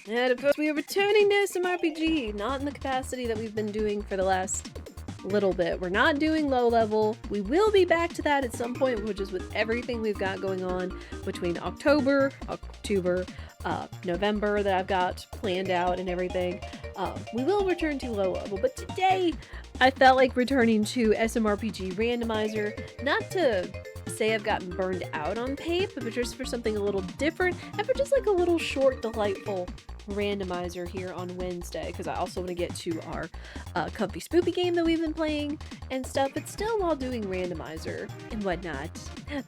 And of course we are returning to SMRPG, not in the capacity that we've been doing for the last little bit. We're not doing low level. We will be back to that at some point, which is with everything we've got going on between October, November that I've got planned out and everything. We will return to low level, but today I felt like returning to SMRPG Randomizer, not to say I've gotten burned out on PAPE, but just for something a little different, and for just like a little short, delightful randomizer here on Wednesday, because I also want to get to our comfy spoopy game that we've been playing and stuff, but still while doing randomizer and whatnot.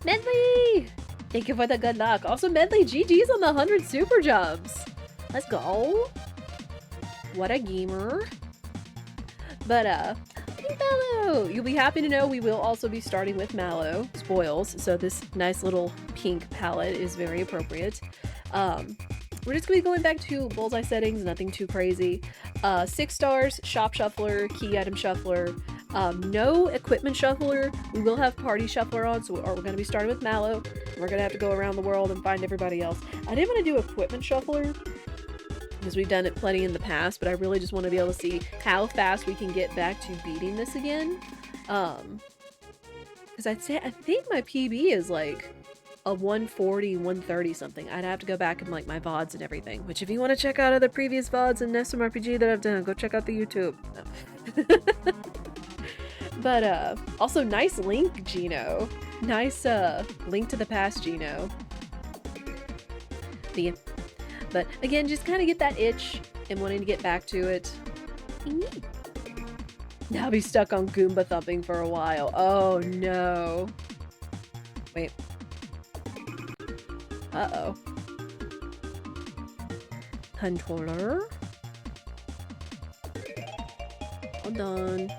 Medley! Thank you for the good luck. Also, Medley, GG's on the 100 super jumps. Let's go. What a gamer. But, Mallow! You'll be happy to know we will also be starting with Mallow. Spoils, so this nice little pink palette is very appropriate. We're just gonna be going back to Bullseye settings, nothing too crazy. 6 stars, shop shuffler, key item shuffler. No equipment shuffler. We will have party shuffler on, so we're gonna be starting with Mallow. We're gonna have to go around the world and find everybody else. I didn't want to do equipment shuffler because we've done it plenty in the past, but I really just want to be able to see how fast we can get back to beating this again. Because I think my PB is like a 140, 130 something. I'd have to go back and like my VODs and everything, which if you want to check out other previous VODs in SMRPG that I've done, go check out the YouTube. No. But also nice link, Gino. Nice link to the past, Gino. But again, just kind of get that itch and wanting to get back to it. Now I'll be stuck on Goomba thumping for a while. Oh no. Wait. Uh-oh. Controller. Hold on.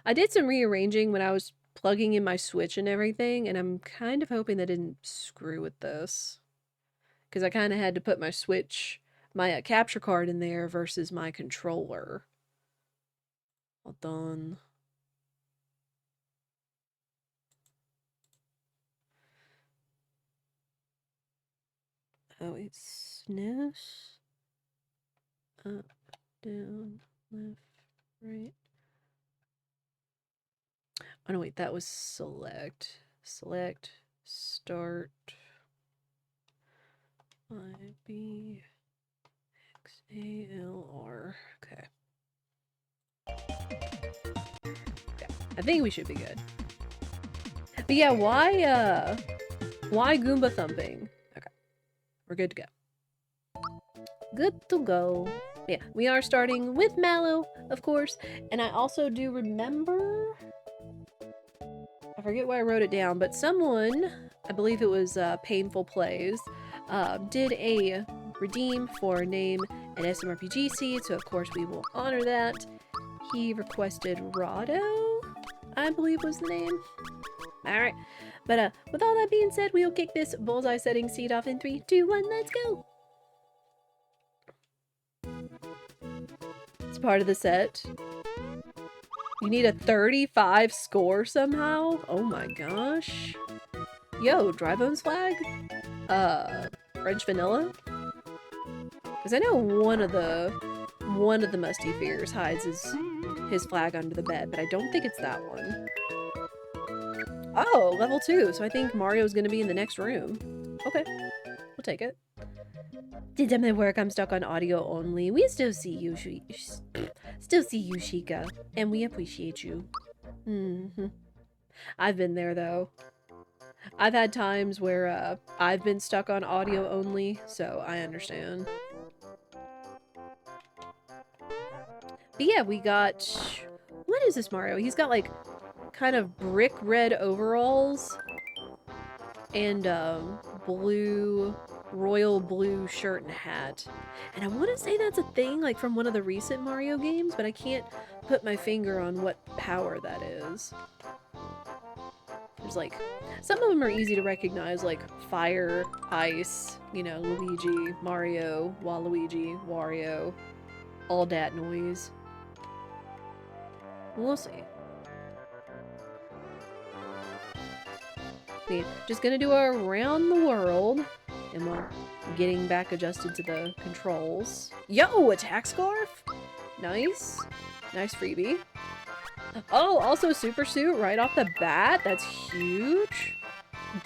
I did some rearranging when I was plugging in my Switch and everything, and I'm kind of hoping that didn't screw with this. Because I kind of had to put my Switch, my capture card in there versus my controller. Hold on. Oh, it's SNES. Up, down, left, right. Oh no, wait, that was select. Select, start. I-B, X-A-L-R. Okay. Okay. I think we should be good. But yeah, why Goomba thumping? Okay. We're good to go. Good to go. Yeah, we are starting with Mallow, of course. And I also do remember... I forget why I wrote it down, but someone, I believe it was Painful Plays, did a redeem for name an SMRPG seed, so of course we will honor that. He requested Rado, I believe was the name. Alright, but with all that being said, we will kick this Bullseye setting seed off in 3, 2, 1, let's go! It's part of the set. You need a 35 score somehow? Oh my gosh. Yo, Dry Bones flag? French vanilla? Because I know one of the Musty Fears hides his flag under the bed, but I don't think it's that one. Oh, level 2, so I think Mario's gonna be in the next room. Okay, we'll take it. Did my work, I'm stuck on audio only. We still see you, Shika, and we appreciate you. I've been there though. I've had times where I've been stuck on audio only, so I understand. But yeah, we got... What is this Mario? He's got like kind of brick red overalls and royal blue shirt and hat. And I want to say that's a thing like from one of the recent Mario games, but I can't put my finger on what power that is. There's like, some of them are easy to recognize, like fire, ice, you know, Luigi, Mario, Waluigi, Wario, all that noise. We'll see. Okay, just gonna do our around the world. And we're getting back adjusted to the controls. Yo, attack scarf! Nice. Nice freebie. Oh, also super suit right off the bat. That's huge.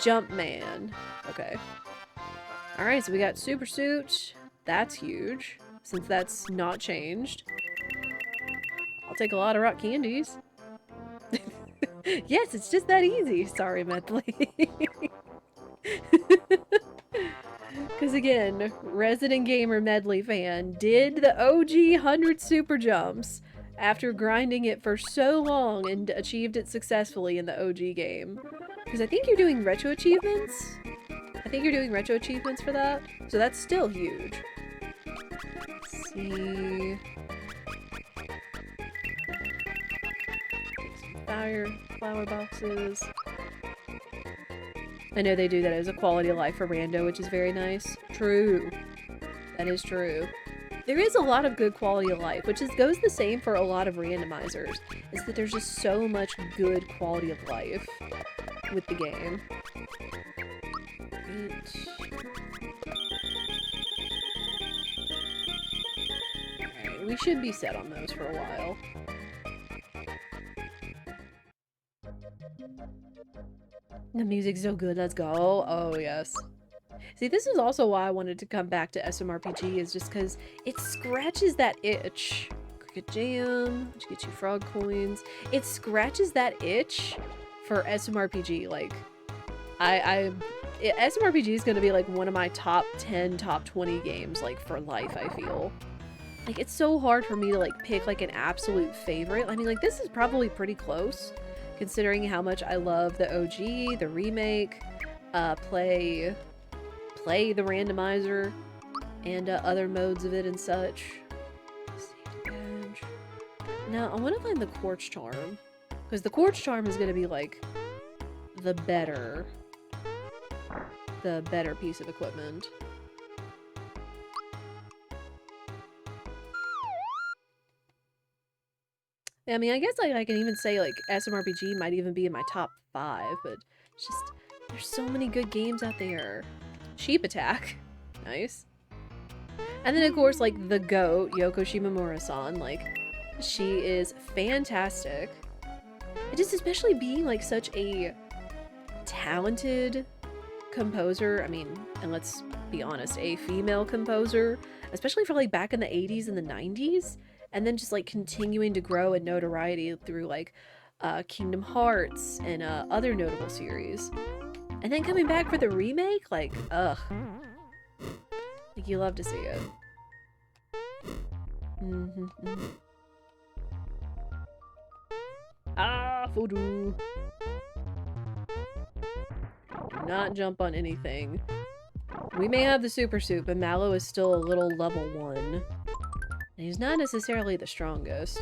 Jump man. Okay. Alright, so we got super suit. That's huge, since that's not changed. I'll take a lot of rock candies. Yes, it's just that easy. Sorry, Medley. Because again, resident gamer Medley fan did the OG 100 super jumps after grinding it for so long and achieved it successfully in the OG game. Because I think you're doing retro achievements. I think you're doing retro achievements for that. So that's still huge. Let's see. Some flower boxes. I know they do that as a quality of life for Rando, which is very nice. True. That is true. There is a lot of good quality of life, which goes the same for a lot of randomizers, is that there's just so much good quality of life with the game. Alright, we should be set on those for a while. The music's so good, let's go. Oh, yes. See, this is also why I wanted to come back to SMRPG, is just because it scratches that itch. Cricket Jam, which gets you frog coins. It scratches that itch for SMRPG. Like, SMRPG is going to be like one of my top 10, top 20 games, like, for life, I feel. Like, it's so hard for me to, like, pick, like, an absolute favorite. I mean, like, this is probably pretty close, considering how much I love the OG, the remake, play the randomizer, and other modes of it and such. Now, I want to find the Quartz Charm, because the Quartz Charm is going to be, like, the better piece of equipment. I mean, I guess like I can even say like SMRPG might even be in my top 5, but it's just there's so many good games out there. Sheep Attack, nice. And then of course like the GOAT, Yoko Shimomura-san, like she is fantastic. And just especially being like such a talented composer. I mean, and let's be honest, a female composer, especially for like back in the 80s and the 90s. And then just like continuing to grow in notoriety through like Kingdom Hearts and other notable series. And then coming back for the remake, like, ugh. Like, you love to see it. Ah, voodoo. Do not jump on anything. We may have the super suit, but Mallow is still a little level 1. And he's not necessarily the strongest.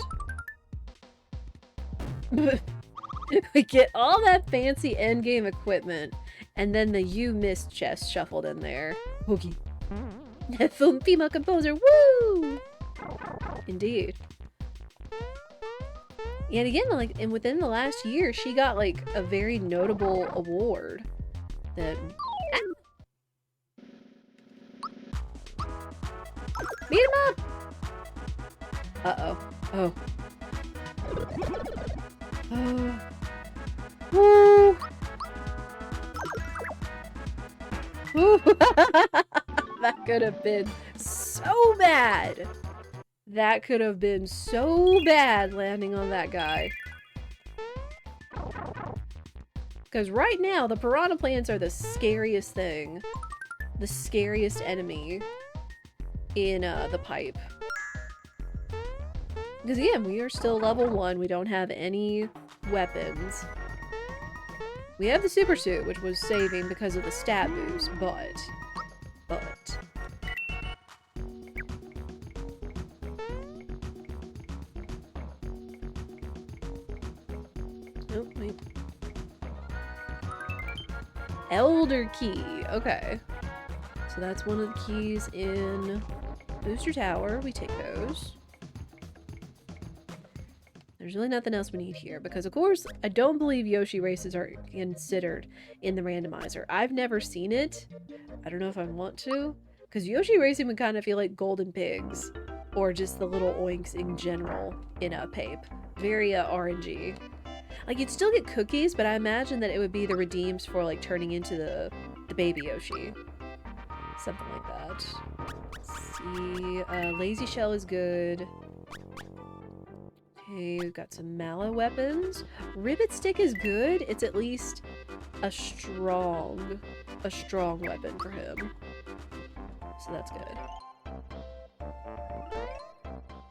We get all that fancy endgame equipment, and then the You Missed chest shuffled in there. Hoogie. Female composer, woo! Indeed. And again, like, and within the last year, she got, like, a very notable award. That... Beat him up! Uh-oh. Oh. Oh. Woo! Woo! That could have been so bad! That could have been so bad landing on that guy. Because right now, the piranha plants are the scariest thing. The scariest enemy in the pipe. Because again, we are still level 1. We don't have any weapons. We have the super suit, which was saving because of the stat boost, but... Oh, wait. Elder Key. Okay. So that's one of the keys in Booster Tower. We take those. There's really nothing else we need here because, of course, I don't believe Yoshi races are considered in the randomizer. I've never seen it. I don't know if I want to, because Yoshi racing would kind of feel like Golden Pigs or just the little oinks in general in a Pape. Very RNG. Like, you'd still get cookies, but I imagine that it would be the redeems for, like, turning into the baby Yoshi. Something like that. Let's see. Lazy Shell is good. Okay, we've got some mallow weapons. Ribbit Stick is good. It's at least a strong weapon for him. So that's good.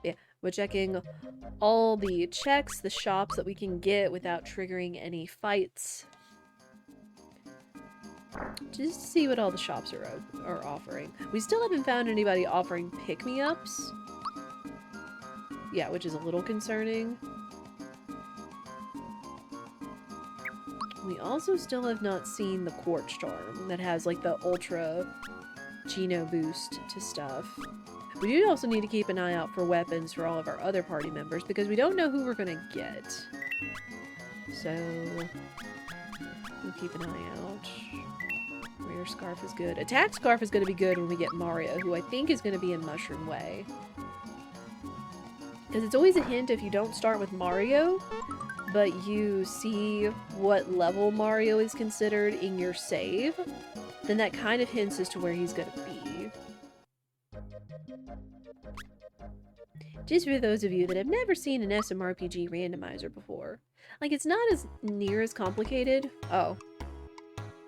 Yeah, we're checking all the checks, the shops that we can get without triggering any fights. Just to see what all the shops are offering. We still haven't found anybody offering pick-me-ups. Yeah, which is a little concerning. We also still have not seen the Quartz Charm that has like the Ultra Geno boost to stuff. We do also need to keep an eye out for weapons for all of our other party members because we don't know who we're gonna get. So we'll keep an eye out. Rare Scarf is good. Attack Scarf is gonna be good when we get Mario, who I think is gonna be in Mushroom Way. Because it's always a hint if you don't start with Mario, but you see what level Mario is considered in your save, then that kind of hints as to where he's going to be. Just for those of you that have never seen an SMRPG randomizer before. Like, it's not as near as complicated. Oh.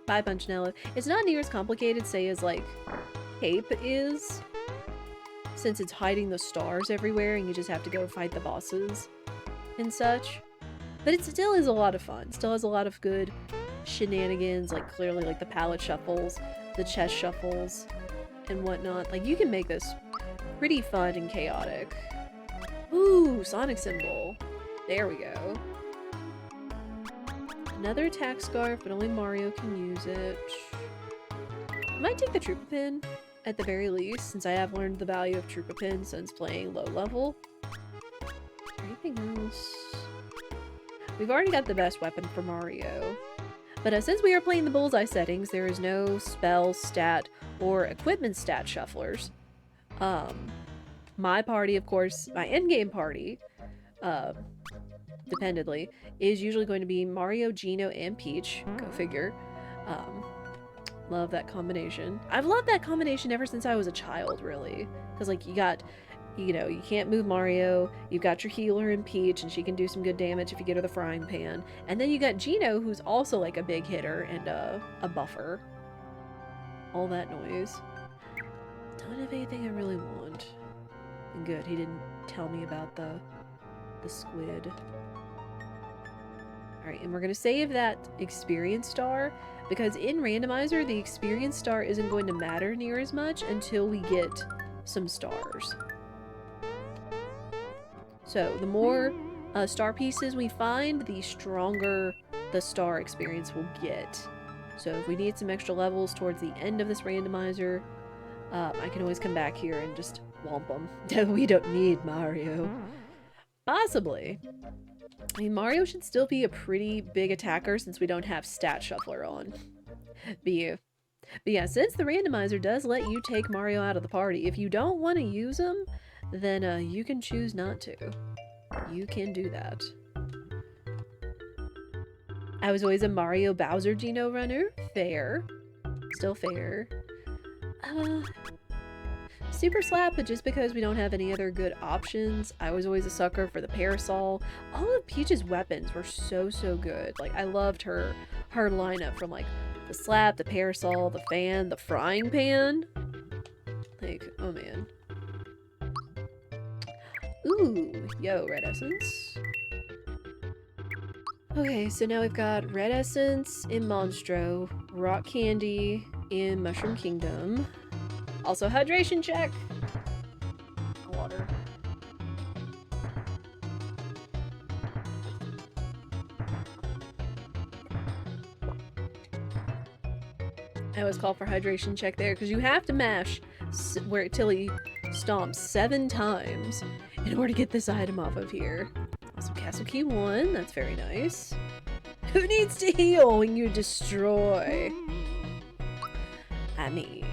Bye, Punchinella. It's not near as complicated, say, as, like, Cape is. Since it's hiding the stars everywhere and you just have to go fight the bosses and such. But it still is a lot of fun. Still has a lot of good shenanigans, like clearly like the palette shuffles, the chess shuffles, and whatnot. Like, you can make this pretty fun and chaotic. Ooh, Sonic symbol. There we go. Another attack scarf, but only Mario can use it. I might take the Troopa Pin. At the very least, since I have learned the value of Troopa Pin since playing low level. Anything else? We've already got the best weapon for Mario. But since we are playing the Bullseye settings, there is no spell, stat, or equipment stat shufflers. My party, of course, my endgame party, dependently, is usually going to be Mario, Geno, and Peach. Go figure. Love that combination. I've loved that combination ever since I was a child, really. Because, like, you got, you know, you can't move Mario, you've got your healer in Peach, and she can do some good damage if you get her the frying pan. And then you got Geno, who's also, like, a big hitter and a buffer. All that noise. Don't have anything I really want. And good, he didn't tell me about the squid. Alright, and we're gonna save that experience star, because in Randomizer, the experience star isn't going to matter near as much until we get some stars. So, the more star pieces we find, the stronger the star experience will get. So, if we need some extra levels towards the end of this Randomizer, I can always come back here and just womp them. We don't need Mario. Possibly. I mean, Mario should still be a pretty big attacker since we don't have Stat Shuffler on. But yeah, since the Randomizer does let you take Mario out of the party, if you don't want to use him, then you can choose not to. You can do that. I was always a Mario Bowser Geno runner. Fair. Still fair. Super Slap, but just because we don't have any other good options. I was always a sucker for the Parasol. All of Peach's weapons were so good. Like, I loved her lineup from, like, the Slap, the Parasol, the Fan, the Frying Pan. Like, oh man. Ooh, yo, Red Essence. Okay, so now we've got Red Essence in Monstro, Rock Candy in Mushroom Kingdom. Also, hydration check! Water. I always call for hydration check there, because you have to mash till he stomps 7 times in order to get this item off of here. Also, Castle Key 1, that's very nice. Who needs to heal when you destroy? I mean,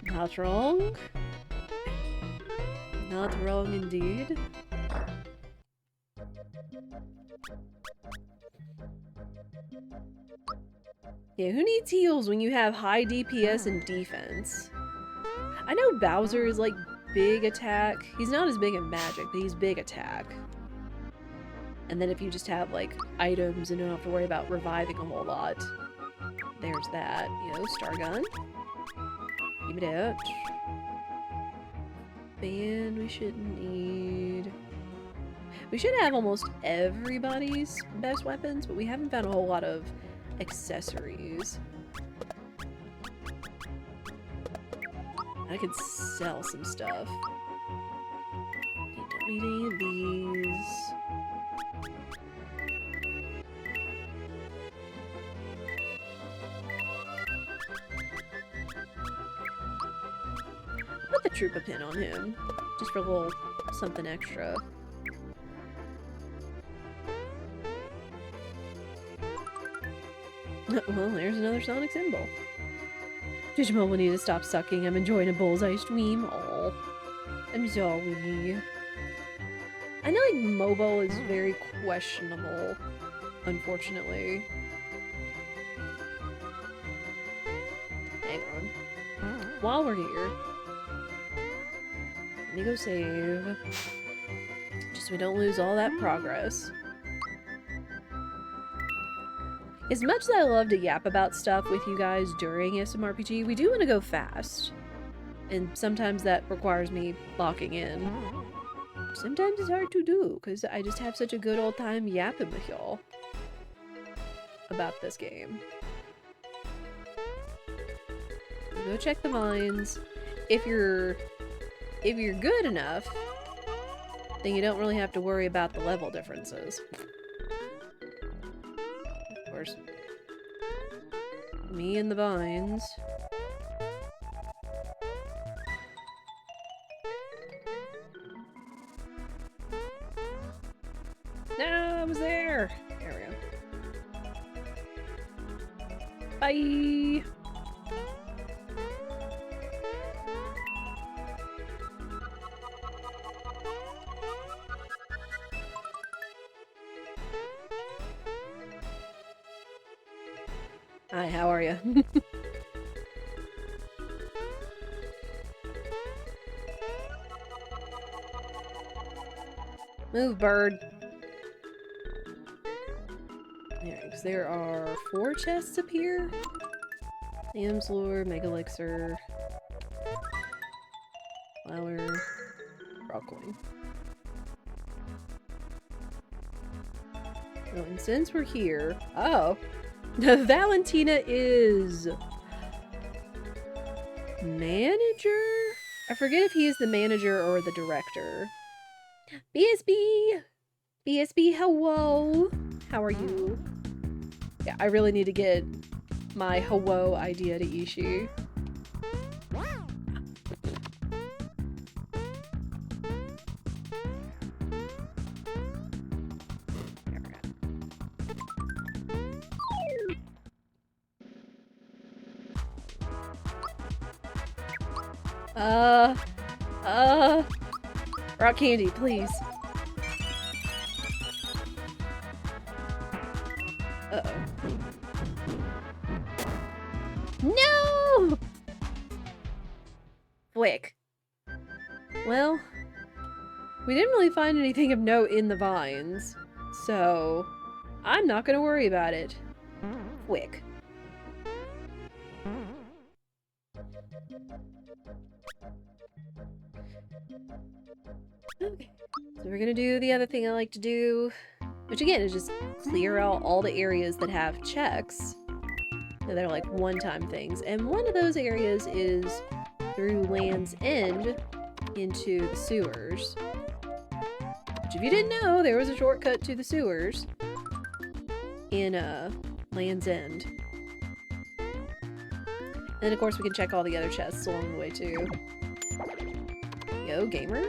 not wrong. Not wrong indeed. Yeah, who needs heals when you have high DPS and defense? I know Bowser is like big attack. He's not as big in magic, but he's big attack. And then if you just have like items and don't have to worry about reviving a whole lot, there's that. You know, Star Gun. Give me that. And we shouldn't need... We should have almost everybody's best weapons, but we haven't found a whole lot of accessories. I could sell some stuff. You don't need any of these. Put the Troopa pin on him, just for a little something extra. Well, there's another Sonic symbol. Digimon will need to stop sucking. I'm enjoying a Bullseye stream. Oh, I'm sorry. I know, like, mobile is very questionable, unfortunately. Hang on. While we're here, let me go save. Just so we don't lose all that progress. As much as I love to yap about stuff with you guys during SMRPG, we do want to go fast. And sometimes that requires me locking in. Sometimes it's hard to do, because I just have such a good old time yapping with y'all about this game. Go check the mines. If you're good enough, then you don't really have to worry about the level differences. Of course, me and the vines. No, I was there. There we go. Bye. Hi, how are you? Move, bird. There are 4 chests up here. Am's Lure, Mega Elixir, Flower, Rock Coin. Oh, and since we're here... Oh! Valentina is... manager? I forget if he is the manager or the director. BSB! BSB, hello! How are you? Yeah, I really need to get my hello idea to Ishii. Rock candy, please. Uh-oh. No! Flick. Well, we didn't really find anything of note in the vines, so I'm not gonna worry about it. Quick. Okay, so we're gonna do the other thing I like to do, which again is just clear out all the areas that have checks. They're like one-time things, and one of those areas is through Land's End into the sewers. Which, if you didn't know, there was a shortcut to the sewers in Land's End. And then, of course, we can check all the other chests along the way, too. Yo, gamer.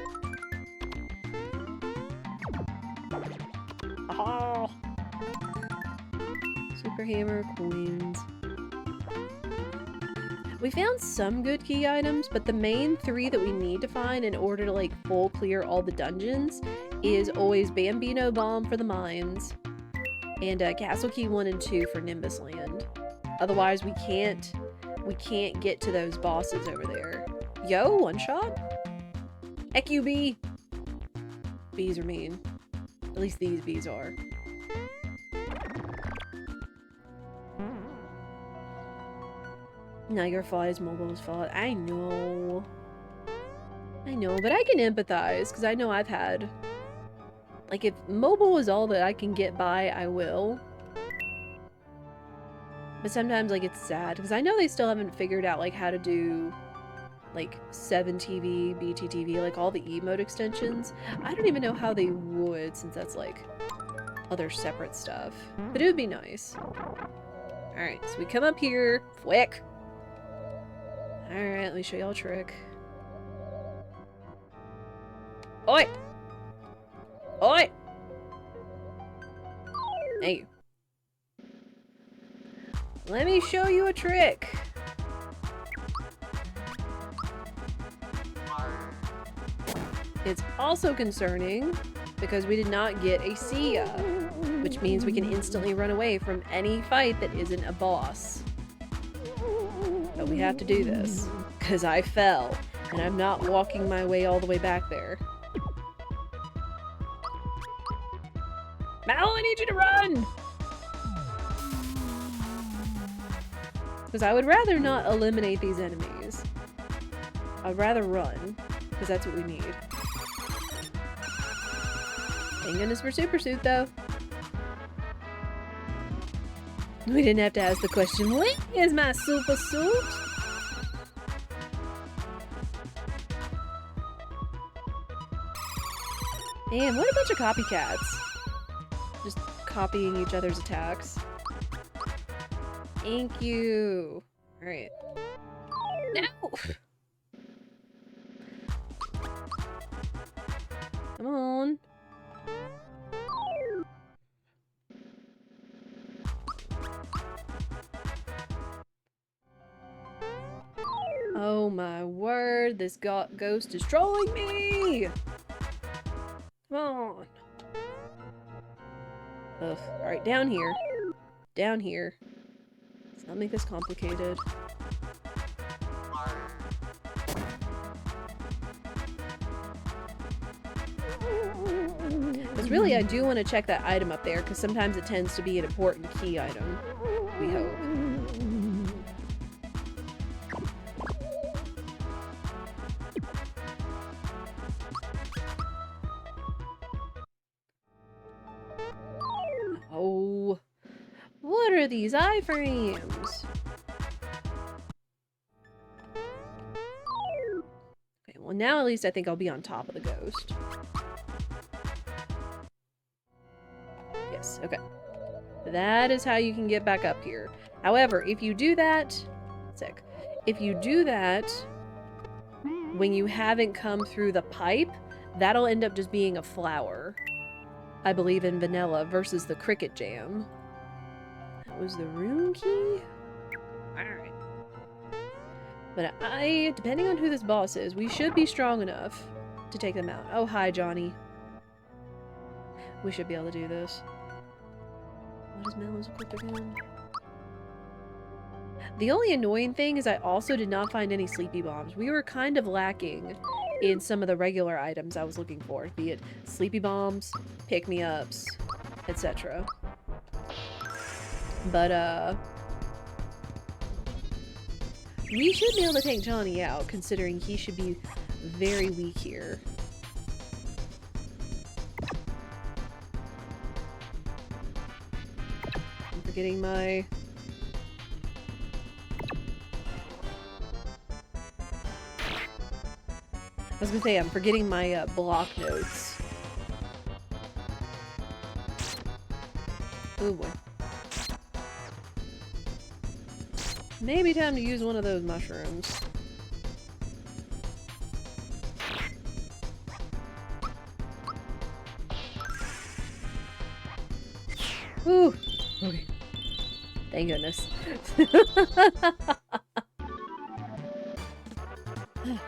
Oh. Super hammer, coins. We found some good key items, but the main 3 that we need to find in order to like full clear all the dungeons is always Bambino Bomb for the mines and Castle Key 1 and 2 for Nimbus Land. Otherwise, we can't get to those bosses over there. Yo, one shot? Heck you, bee! Bees are mean. At least these bees are. Now your fault is Mobile's fault. I know, but I can empathize, because I know I've had... Like, if Mobile is all that I can get by, I will. But sometimes, like, it's sad, because I know they still haven't figured out, like, how to do, like, 7TV, BTTV, like, all the emote extensions. I don't even know how they would, since that's, like, other separate stuff. But it would be nice. Alright, so we come up here. Flick! Alright, let me show y'all a trick. Oi! Oi! Hey. Let me show you a trick. It's also concerning because we did not get a Sia, which means we can instantly run away from any fight that isn't a boss. But we have to do this, because I fell, and I'm not walking my way all the way back there. Mal, I need you to run! Because I would rather not eliminate these enemies. I'd rather run, because that's what we need. Thank goodness for Super Suit, though. We didn't have to ask the question, where is my super suit? Man, what a bunch of copycats. Just copying each other's attacks. Thank you. Alright. No! Come on. Oh my word, this ghost is trolling me! Come on. Ugh. Alright, down here. Down here. Let's not make this complicated. Because really, I do want to check that item up there, because sometimes it tends to be an important key item. We hope. Oh, what are these iframes? Okay, well now at least I think I'll be on top of the ghost. Yes, okay. That is how you can get back up here. However, if you do that... Sick. If you do that when you haven't come through the pipe, that'll end up just being a flower. I believe in vanilla versus the cricket jam. That was the rune key? Alright. But depending on who this boss is, we should be strong enough to take them out. Oh, hi, Johnny. We should be able to do this. What is Melon's equipped again? The only annoying thing is I also did not find any sleepy bombs. We were kind of lacking in some of the regular items I was looking for, be it sleepy bombs, pick-me-ups, etc. But, we should be able to take Johnny out, considering he should be very weak here. I'm forgetting my... I was gonna say, I'm forgetting my block notes. Oh boy. Maybe time to use one of those mushrooms. Ooh. Okay. Thank goodness.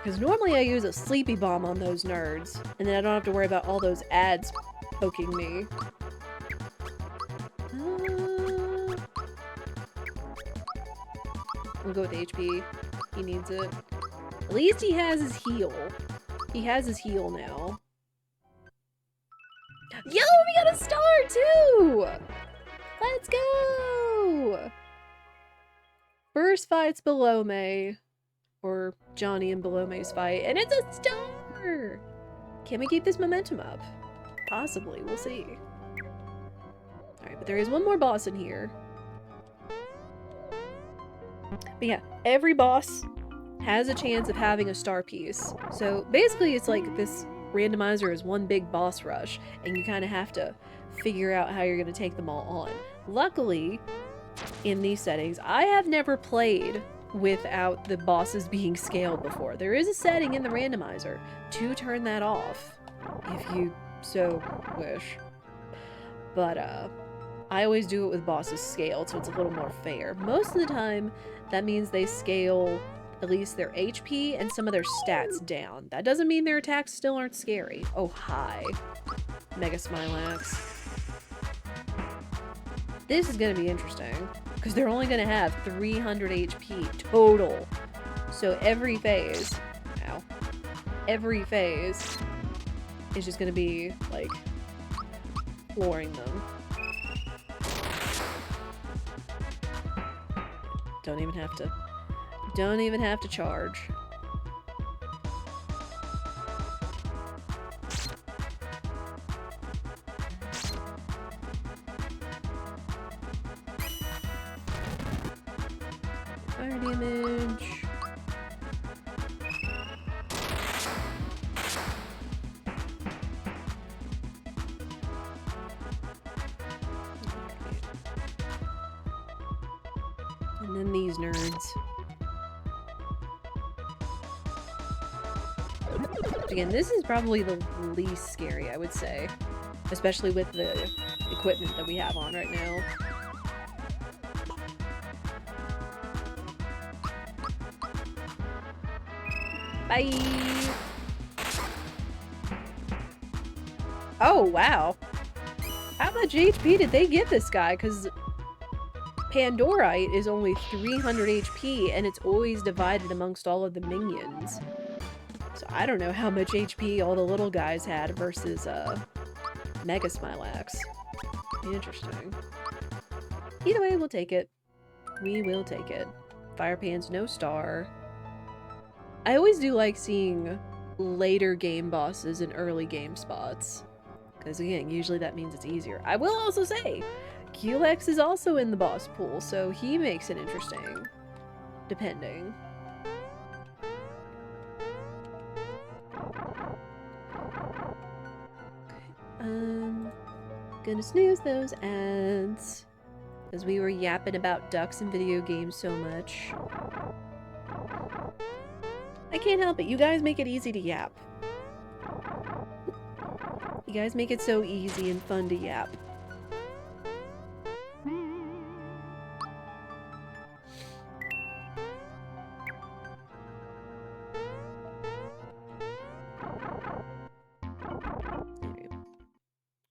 Because normally I use a sleepy bomb on those nerds, and then I don't have to worry about all those ads poking me. We'll go with HP. He needs it. At least he has his heal. He has his heal now. Yo, we got a star too! Let's go! First fight's below May. Or Johnny and below May's fight. And it's a star! Can we keep this momentum up? Possibly. We'll see. Alright, but there is one more boss in here. But yeah, every boss has a chance of having a star piece. So basically it's like this randomizer is one big boss rush, and you kind of have to figure out how you're going to take them all on. Luckily, in these settings, I have never played without the bosses being scaled before. There is a setting in the randomizer to turn that off, if you so wish. But I always do it with bosses scaled, so it's a little more fair. Most of the time, that means they scale at least their HP and some of their stats down. That doesn't mean their attacks still aren't scary. Oh, hi. Mega Smilax. This is gonna be interesting, because they're only gonna have 300 HP total. So every phase, ow, every phase is just gonna be, like, flooring them. Don't even have to charge. Fire damage. And then these nerds. Again, this is probably the least scary, I would say. Especially with the equipment that we have on right now. Bye! Oh, wow. How much HP did they give this guy? Because Pandorite is only 300 HP, and it's always divided amongst all of the minions. So I don't know how much HP all the little guys had versus Mega Smilax. Interesting. Either way, we'll take it. We will take it. Fire Pan's no star. I always do like seeing later game bosses in early game spots. Because again, usually that means it's easier. I will also say, Culex is also in the boss pool, so he makes it interesting. Depending. Gonna snooze those ads. Because we were yapping about ducks and video games so much. I can't help it. You guys make it easy to yap. You guys make it so easy and fun to yap.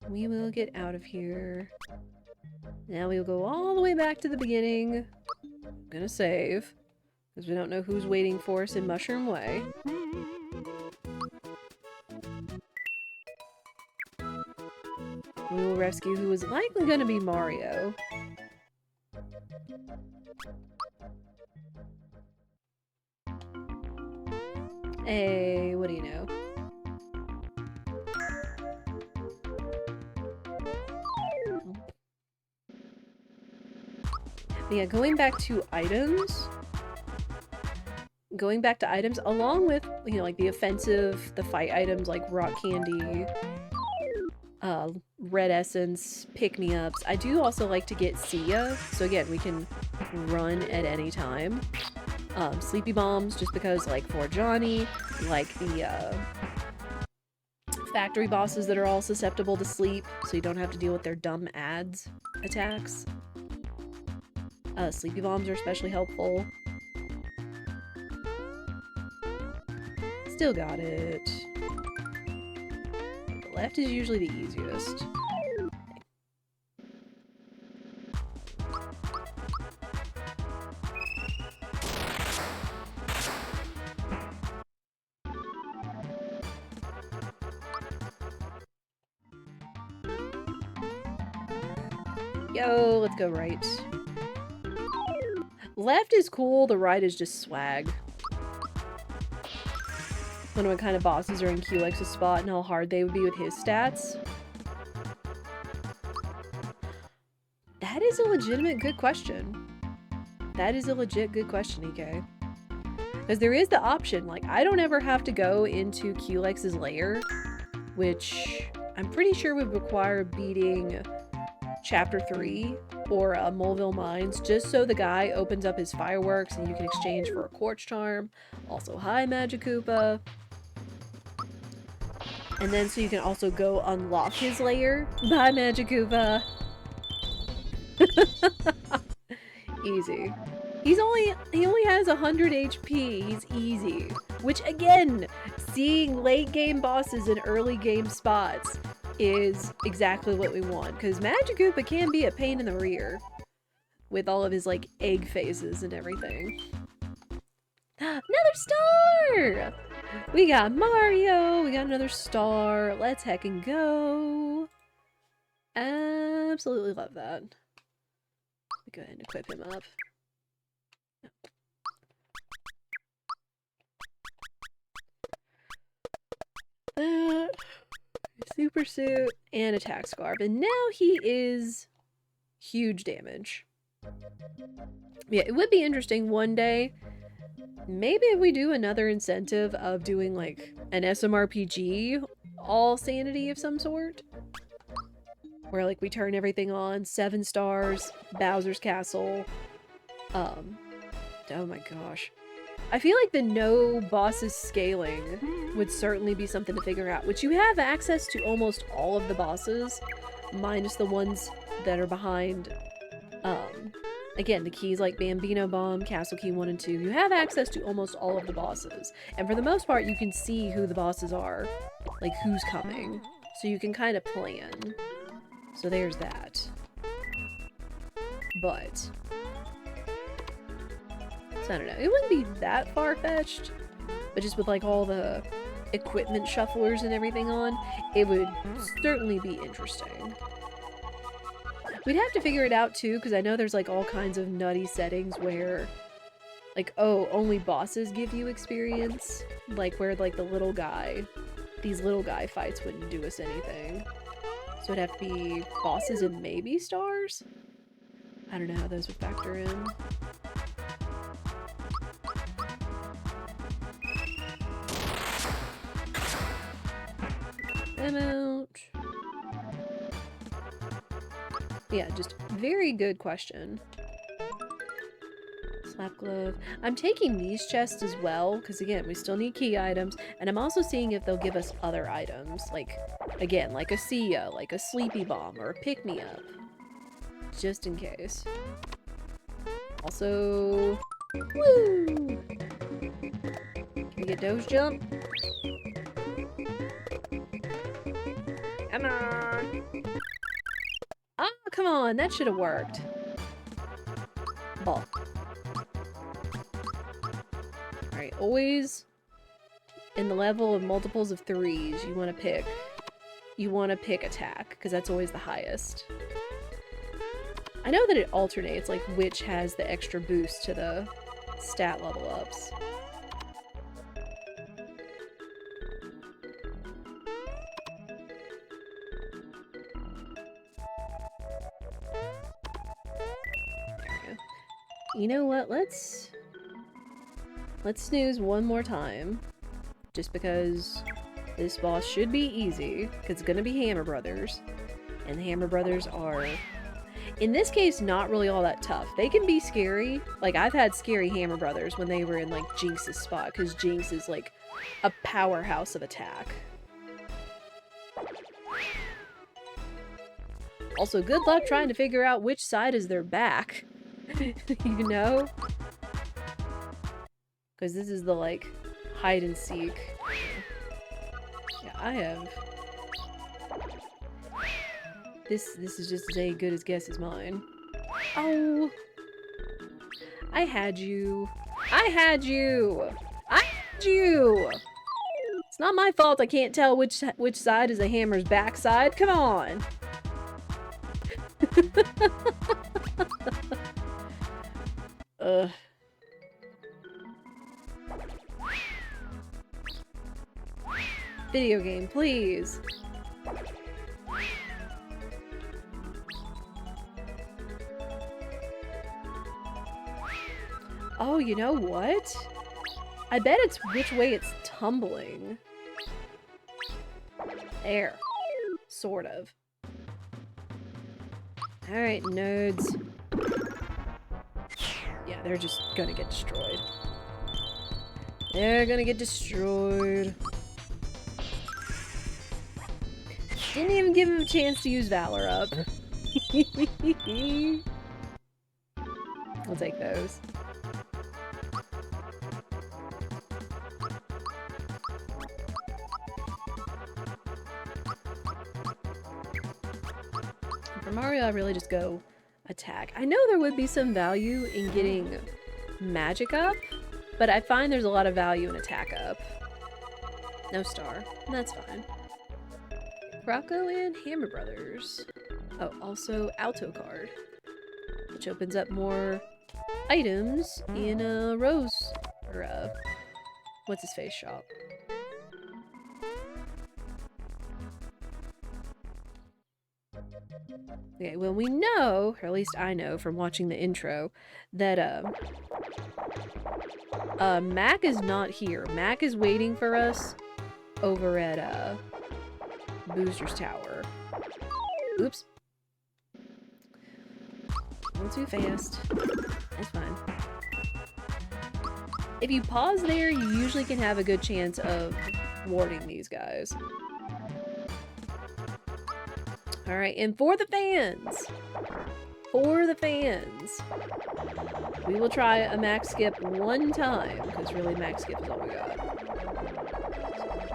We will get out of here. Now we'll go all the way back to the beginning. I'm gonna save. Because we don't know who's waiting for us in Mushroom Way. We will rescue who is likely going to be Mario. Hey, what do you know? But yeah, going back to items along with, you know, like the offensive, the fight items like rock candy, red essence, pick-me-ups. I do also like to get Sia, so again, we can run at any time. Sleepy bombs, just because, like, for Johnny, like the factory bosses that are all susceptible to sleep, so you don't have to deal with their dumb ads attacks. Sleepy bombs are especially helpful. Still got it. The left is usually the easiest. Yo, let's go right. Left is cool, the right is just swag. Wonder what kind of bosses are in Qlex's spot and how hard they would be with his stats. That is a legitimate good question. That is a legit good question, EK. Because there is the option, like, I don't ever have to go into Qlex's lair, which I'm pretty sure would require beating Chapter 3 or Moleville Mines, just so the guy opens up his fireworks and you can exchange for a Quartz Charm. Also, hi, Magikoopa. And then so you can also go unlock his lair. Bye, Magikoopa. Easy. He only has 100 HP. He's easy. Which, again, seeing late game bosses in early game spots is exactly what we want, because Magikoopa can be a pain in the rear with all of his, like, egg phases and everything. Another star! We got Mario! We got another star. Let's heckin' go! Absolutely love that. Let me go ahead and equip him up. Super suit and attack scarf, and now he is huge damage. Yeah, it would be interesting one day, maybe if we do another incentive of doing like an SMRPG all sanity of some sort, where like we turn everything on 7 stars, Bowser's Castle. Oh my gosh. I feel like the no bosses scaling would certainly be something to figure out, which you have access to almost all of the bosses, minus the ones that are behind, again, the keys like Bambino Bomb, Castle Key 1 and 2. You have access to almost all of the bosses, and for the most part, you can see who the bosses are, like who's coming, so you can kind of plan. So there's that. But so I don't know, it wouldn't be that far-fetched, but just with like all the equipment shufflers and everything on, it would certainly be interesting. We'd have to figure it out too, because I know there's like all kinds of nutty settings where like, oh, only bosses give you experience, like where like the little guy, these little guy fights wouldn't do us anything. So it'd have to be bosses and maybe stars? I don't know how those would factor in. Out. Yeah, just very good question. Slap glove. I'm taking these chests as well, because again, we still need key items, and I'm also seeing if they'll give us other items, like, again, like a Sia, like a Sleepy Bomb, or a Pick-Me-Up. Just in case. Also, woo! Can we get Doge Jump? Come on! Oh, come on! That should have worked. Ball. Alright, always in the level of multiples of 3s, you want to pick attack, because that's always the highest. I know that it alternates, like, which has the extra boost to the stat level ups. You know what, let's snooze one more time, just because this boss should be easy, because it's gonna be Hammer Brothers, and the Hammer Brothers are, in this case, not really all that tough. They can be scary, like I've had scary Hammer Brothers when they were in like Jinx's spot, because Jinx is like a powerhouse of attack. Also, good luck trying to figure out which side is their back. You know? Because this is the, like, hide and seek. Yeah, I have... This is just as good as guess as mine. Oh! I had you! I had you! I had you! It's not my fault I can't tell which side is a hammer's backside. Come on! Ugh. Video game, please. Oh, you know what? I bet it's which way it's tumbling. There. Sort of. Alright, nerds. Yeah, they're just gonna get destroyed. They're gonna get destroyed. Didn't even give him a chance to use Valor up. I'll take those. For Mario, I really just go attack. I know there would be some value in getting magic up, but I find there's a lot of value in attack up. No star. That's fine. Rocco and Hammer Brothers. Oh, also Alto card, which opens up more items in a Rose, or what's his face shop. Okay, well we know, or at least I know from watching the intro, that Mac is not here. Mac is waiting for us over at Booster's Tower. Oops. A little too fast. That's fine. If you pause there, you usually can have a good chance of warding these guys. Alright, and for the fans! For the fans! We will try a max skip one time, because really max skip is all we got.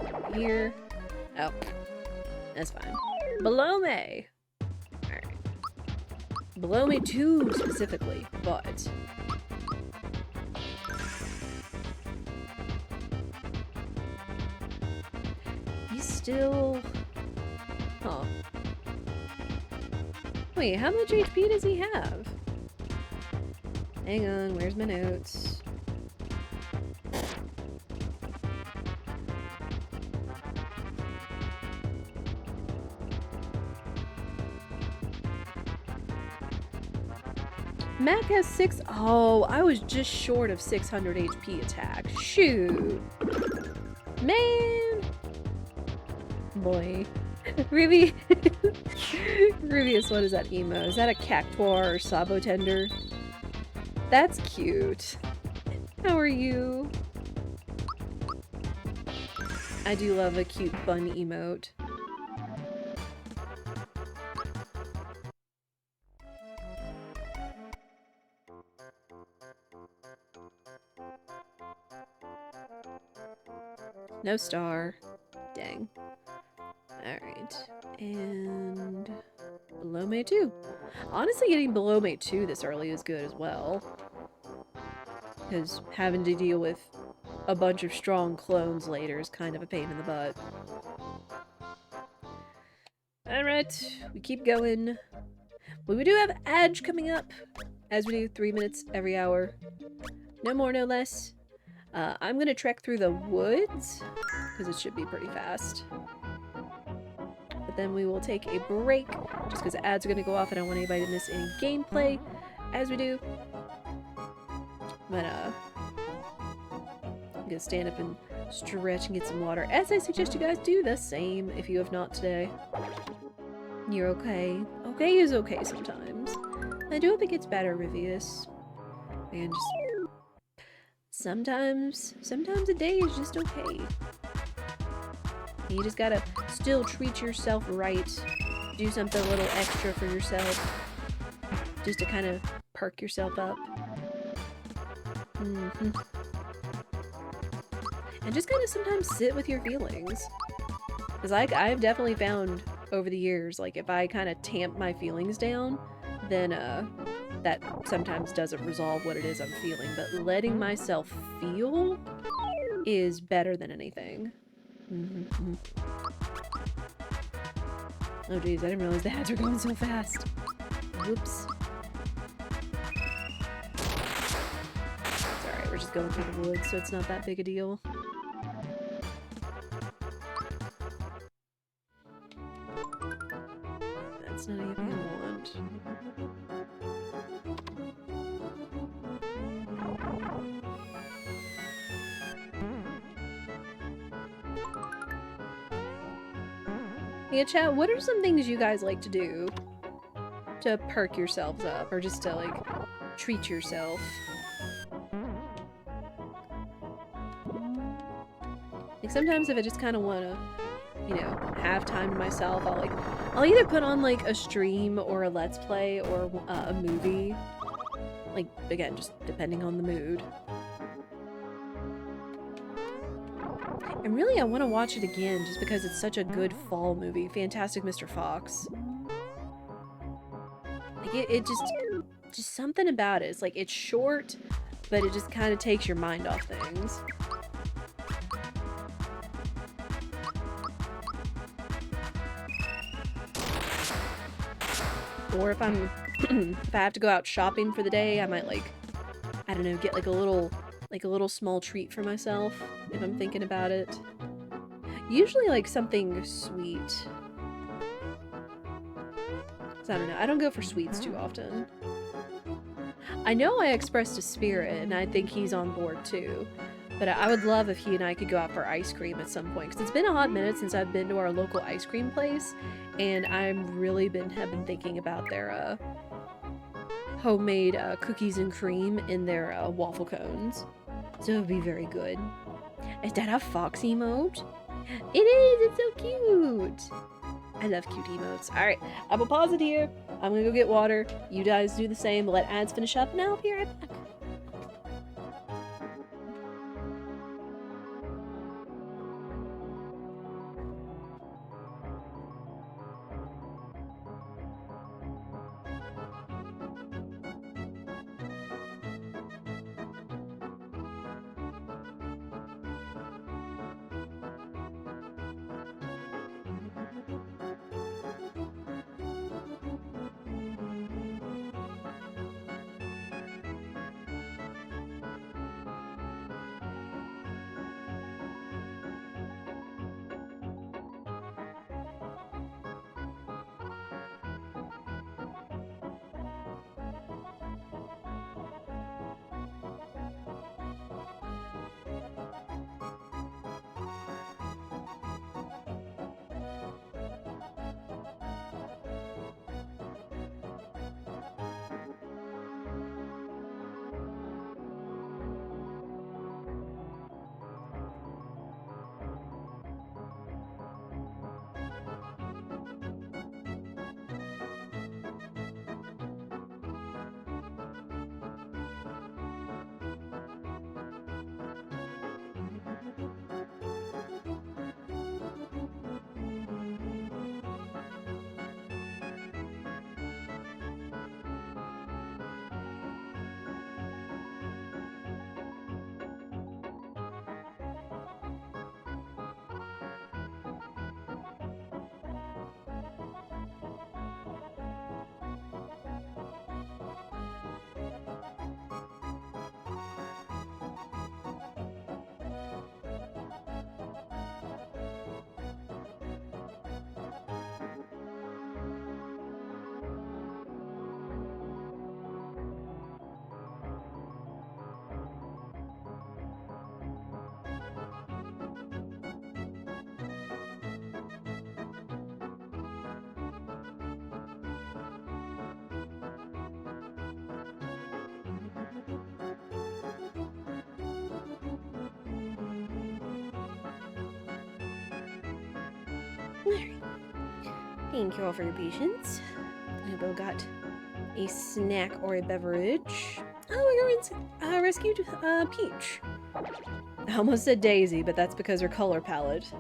So, here. Oh. That's fine. Belome! Alright. Belome 2 specifically, but... he's still... Huh. Wait, how much HP does he have? Hang on, where's my notes? Mac has 6. Oh, I was just short of 600 HP attack. Shoot. Man. Boy. Ruby. Rubius, what is that emo? Is that a cactuar or sabotender? That's cute. How are you? I do love a cute, fun emote. No star. Dang. Alright. And... Belome 2. Honestly, getting Belome 2 this early is good as well. Because having to deal with a bunch of strong clones later is kind of a pain in the butt. Alright, we keep going. Well, we do have Edge coming up, as we do 3 minutes every hour. No more, no less. I'm gonna trek through the woods, because it should be pretty fast. But then we will take a break, just because ads are gonna go off and I don't want anybody to miss any gameplay, as we do. But, I'm gonna stand up and stretch and get some water, as I suggest you guys do the same if you have not today. You're okay. Okay is okay sometimes. I do hope it gets better, Rivius. Man, just... Sometimes a day is just okay. You just gotta still treat yourself right. do something a little extra for yourself, just to kind of perk yourself up. And just kind of sometimes sit with your feelings. Because I've definitely found over the years, like, if I kind of tamp my feelings down, then that sometimes doesn't resolve what it is I'm feeling. But letting myself feel is better than anything. Oh geez, I didn't realize the ads were going so fast. Whoops. It's alright, we're just going through the woods, so it's not that big a deal. That's not anything I want. Yeah, chat, what are some things you guys like to do to perk yourselves up, or just to, like, treat yourself? Like, sometimes if I just kind of want to, you know, have time to myself, I'll either put on, like, a stream or a let's play or a movie. Like, again, just depending on the mood. And really, I want to watch it again just because it's such a good fall movie. Fantastic Mr. Fox. Like, it just something about it. It's like, it's short, but it just kind of takes your mind off things. Or if I'm, if I have to go out shopping for the day, I might, like, I don't know, get like a little small treat for myself if I'm thinking about it. Usually like something sweet. I don't know, I don't go for sweets too often. I know I expressed to Spirit, and I think he's on board too. But I would love if he and I could go out for ice cream at some point, because it's been a hot minute since I've been to our local ice cream place, and I'm really have been thinking about their homemade cookies and cream in their waffle cones. So it would be very good. Is that a fox emote? It is! It's so cute! I love cute emotes. Alright, I will pause it here. I'm gonna go get water. You guys do the same. Let ads finish up, and I'll be right back. Thank you all for your patience. We both got a snack or a beverage. Oh, we rescued Peach. I almost said Daisy, but that's because her color palette.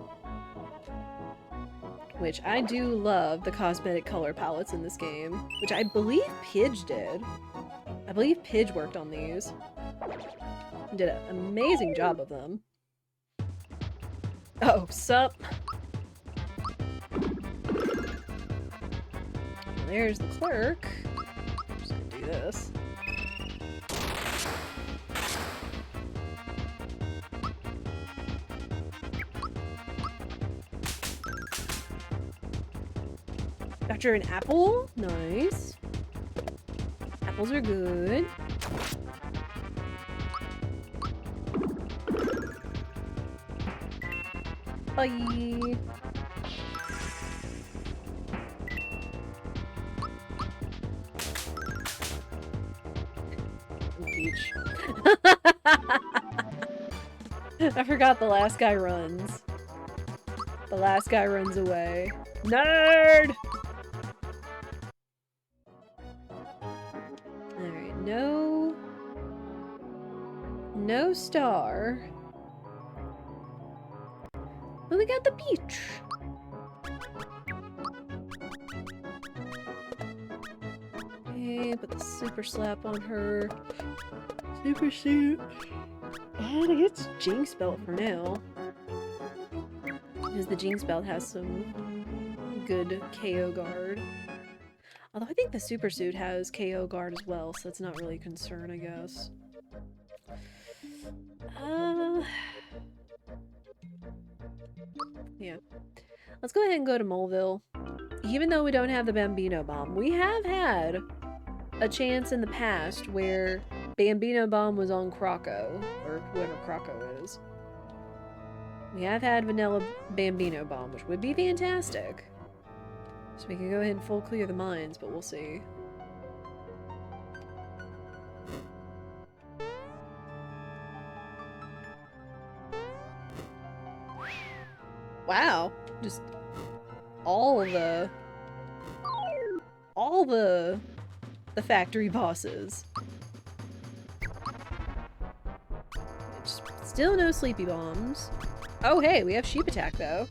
Which I do love the cosmetic color palettes in this game. Which I believe Pidge did. I believe Pidge worked on these. Did an amazing job of them. Oh, sup? There's the clerk. I'm just gonna do this. Got you an apple? Nice. Apples are good. Bye. Peach. I forgot the last guy runs. The last guy runs away. Nerd! Alright, no... No star. But we got the beach. Okay, put the super slap on her. Super suit. And I guess Jinx belt for now. Because the Jinx belt has some good KO guard. Although I think the super suit has KO guard as well, so that's not really a concern, I guess. Yeah. Let's go ahead and go to Moleville. Even though we don't have the Bambino Bomb, we have had a chance in the past where Bambino Bomb was on Croco, or whoever Croco is. We have had Vanilla Bambino Bomb, which would be fantastic. So we can go ahead and full clear the mines, but we'll see. Wow, just all the factory bosses. Still no sleepy bombs. Oh hey, we have sheep attack though.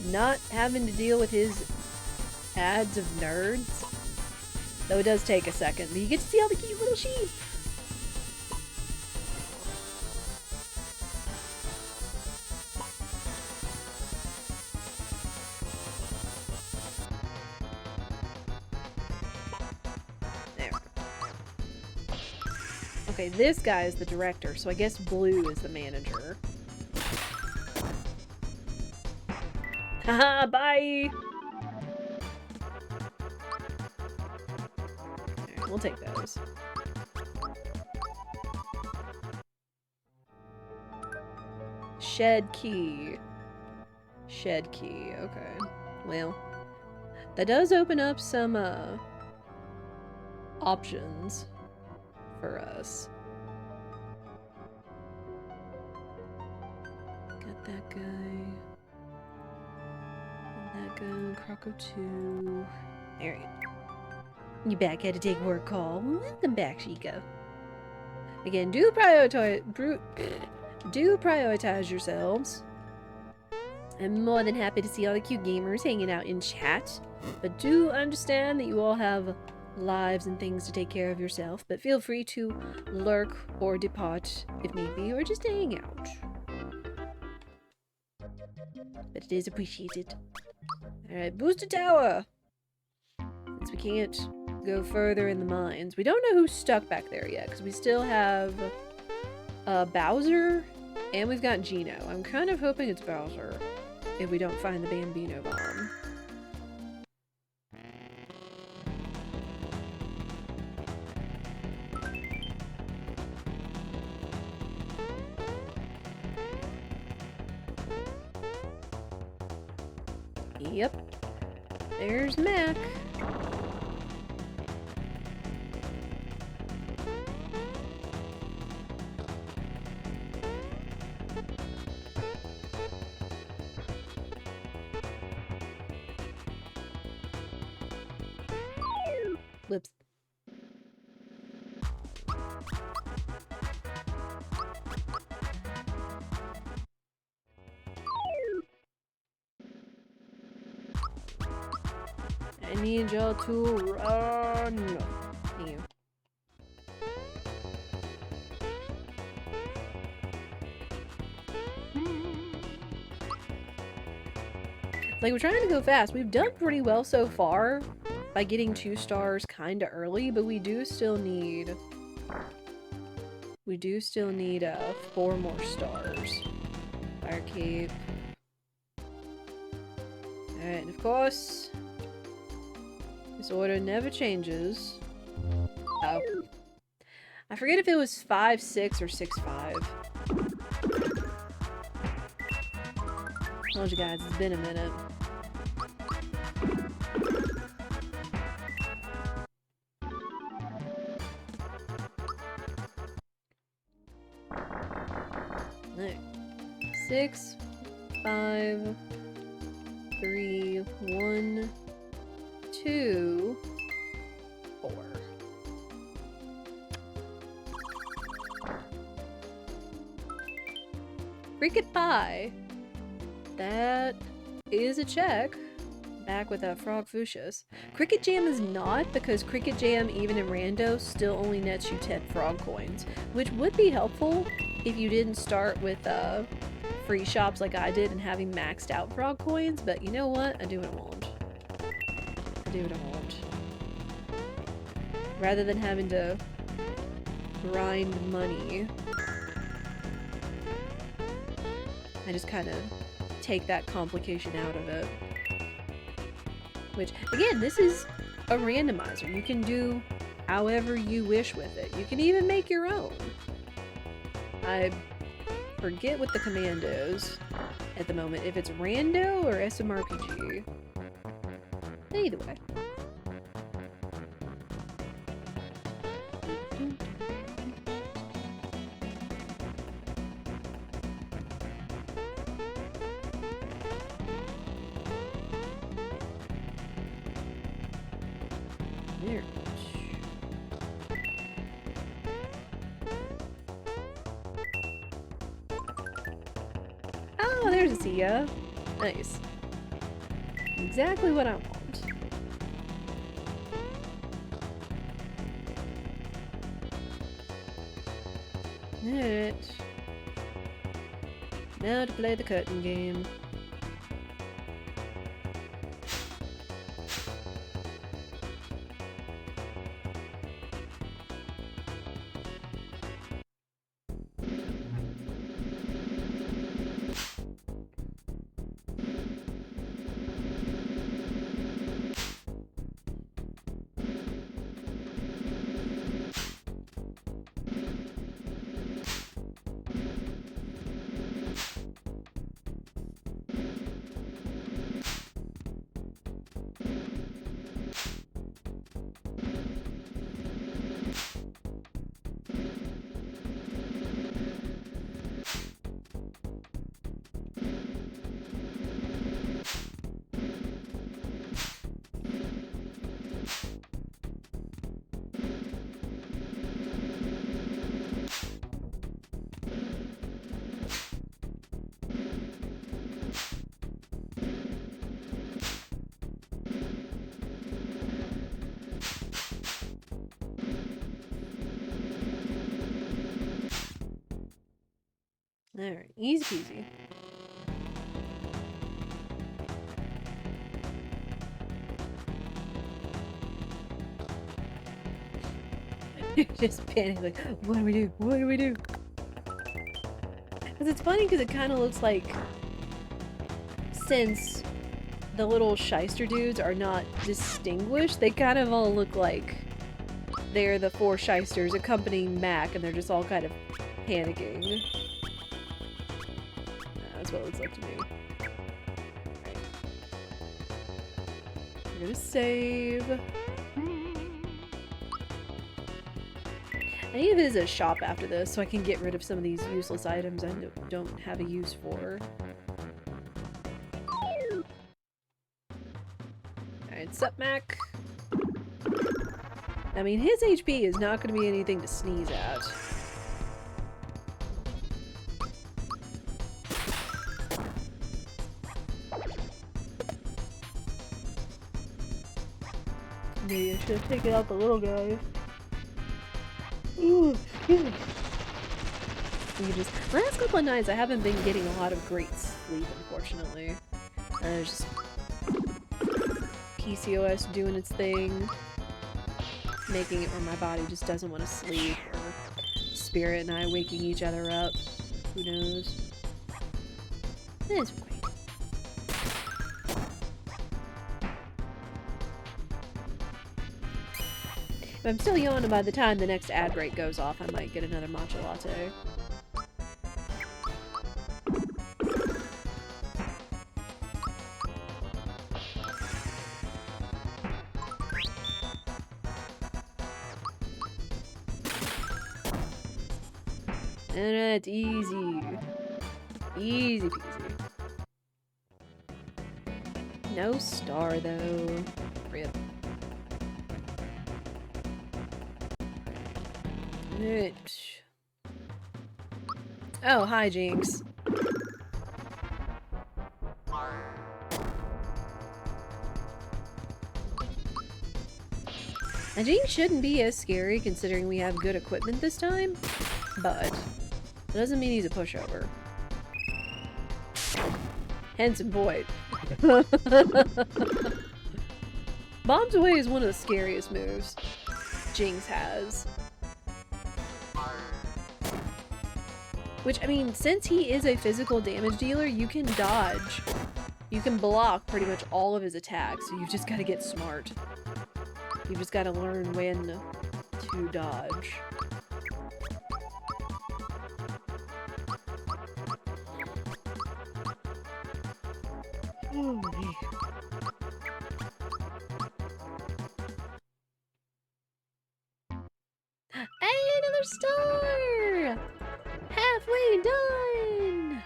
Not having to deal with his ads of nerds. Though it does take a second, but you get to see all the cute little sheep. Okay, this guy is the director, so I guess Blue is the manager. Haha, bye! Alright, we'll take those. Shed key. Shed key, okay. Well, that does open up some, options for us. Got that guy. And that guy. Croco 2. Alright. You back had to take work call. Welcome back, Chico. Again, do prioritize yourselves. I'm more than happy to see all the cute gamers hanging out in chat. But do understand that you all have lives and things to take care of yourself, but feel free to lurk or depart if need be, or just hang out. But it is appreciated. Alright, booster tower! Since we can't go further in the mines, we don't know who's stuck back there yet, because we still have Bowser, and we've got Geno. I'm kind of hoping it's Bowser, if we don't find the Bambino Bomb. Yep. There's Mac. I need y'all to run. Thank you. Like, we're trying to go fast. We've done pretty well so far by getting 2 stars kinda early, but we do still need 4 more stars. Fire cape. Alright, and of course, this order never changes. Oh. I forget if it was 5-6 or 6-5. Told you guys, it's been a minute. Alright. 6, 5, 3, 1, 2, 4. Cricket pie. That is a check. Back with that frog fuchsias. Cricket Jam is not, because Cricket Jam, even in Rando, still only nets you 10 frog coins, which would be helpful if you didn't start with free shops like I did and having maxed out frog coins, but you know what? I do what I want. I do what I want. Rather than having to grind money, I just kind of take that complication out of it. Which, again, this is a randomizer. You can do however you wish with it. You can even make your own. I forget what the command is at the moment, if it's Rando or SMRPG. Either way. There. Oh, there's a Sia. Nice. Exactly what I want. Alright. Now to play the curtain game. Alright, easy peasy. Just panic, like, what do we do? What do we do? Because it's funny because it kind of looks like, since the little shyster dudes are not distinguished, they kind of all look like they're the 4 shysters accompanying Mac, and they're just all kind of panicking. That's what it looks like to me. Right. We're gonna save. I need to visit a shop after this so I can get rid of some of these useless items I don't have a use for. Alright, sup, Mac? I mean, his HP is not going to be anything to sneeze at. Maybe I should have taken out the little guys. Ooh, excuse me. Last couple of nights I haven't been getting a lot of great sleep, unfortunately. There's just PCOS doing its thing, making it where my body just doesn't want to sleep, or Spirit and I waking each other up. Who knows? It's okay. If I'm still yawning by the time the next ad break goes off, I might get another matcha latte. And it's easy. Easy peasy. No star though. Rip. Oh, hi, Jinx. And Jinx shouldn't be as scary considering we have good equipment this time, but it doesn't mean he's a pushover. Handsome boy. Bombs Away is one of the scariest moves Jinx has. Which, I mean, since he is a physical damage dealer, you can dodge. You can block pretty much all of his attacks, so you've just gotta get smart. You've just gotta learn when to dodge. Oh, man. Hey, another star! Halfway done!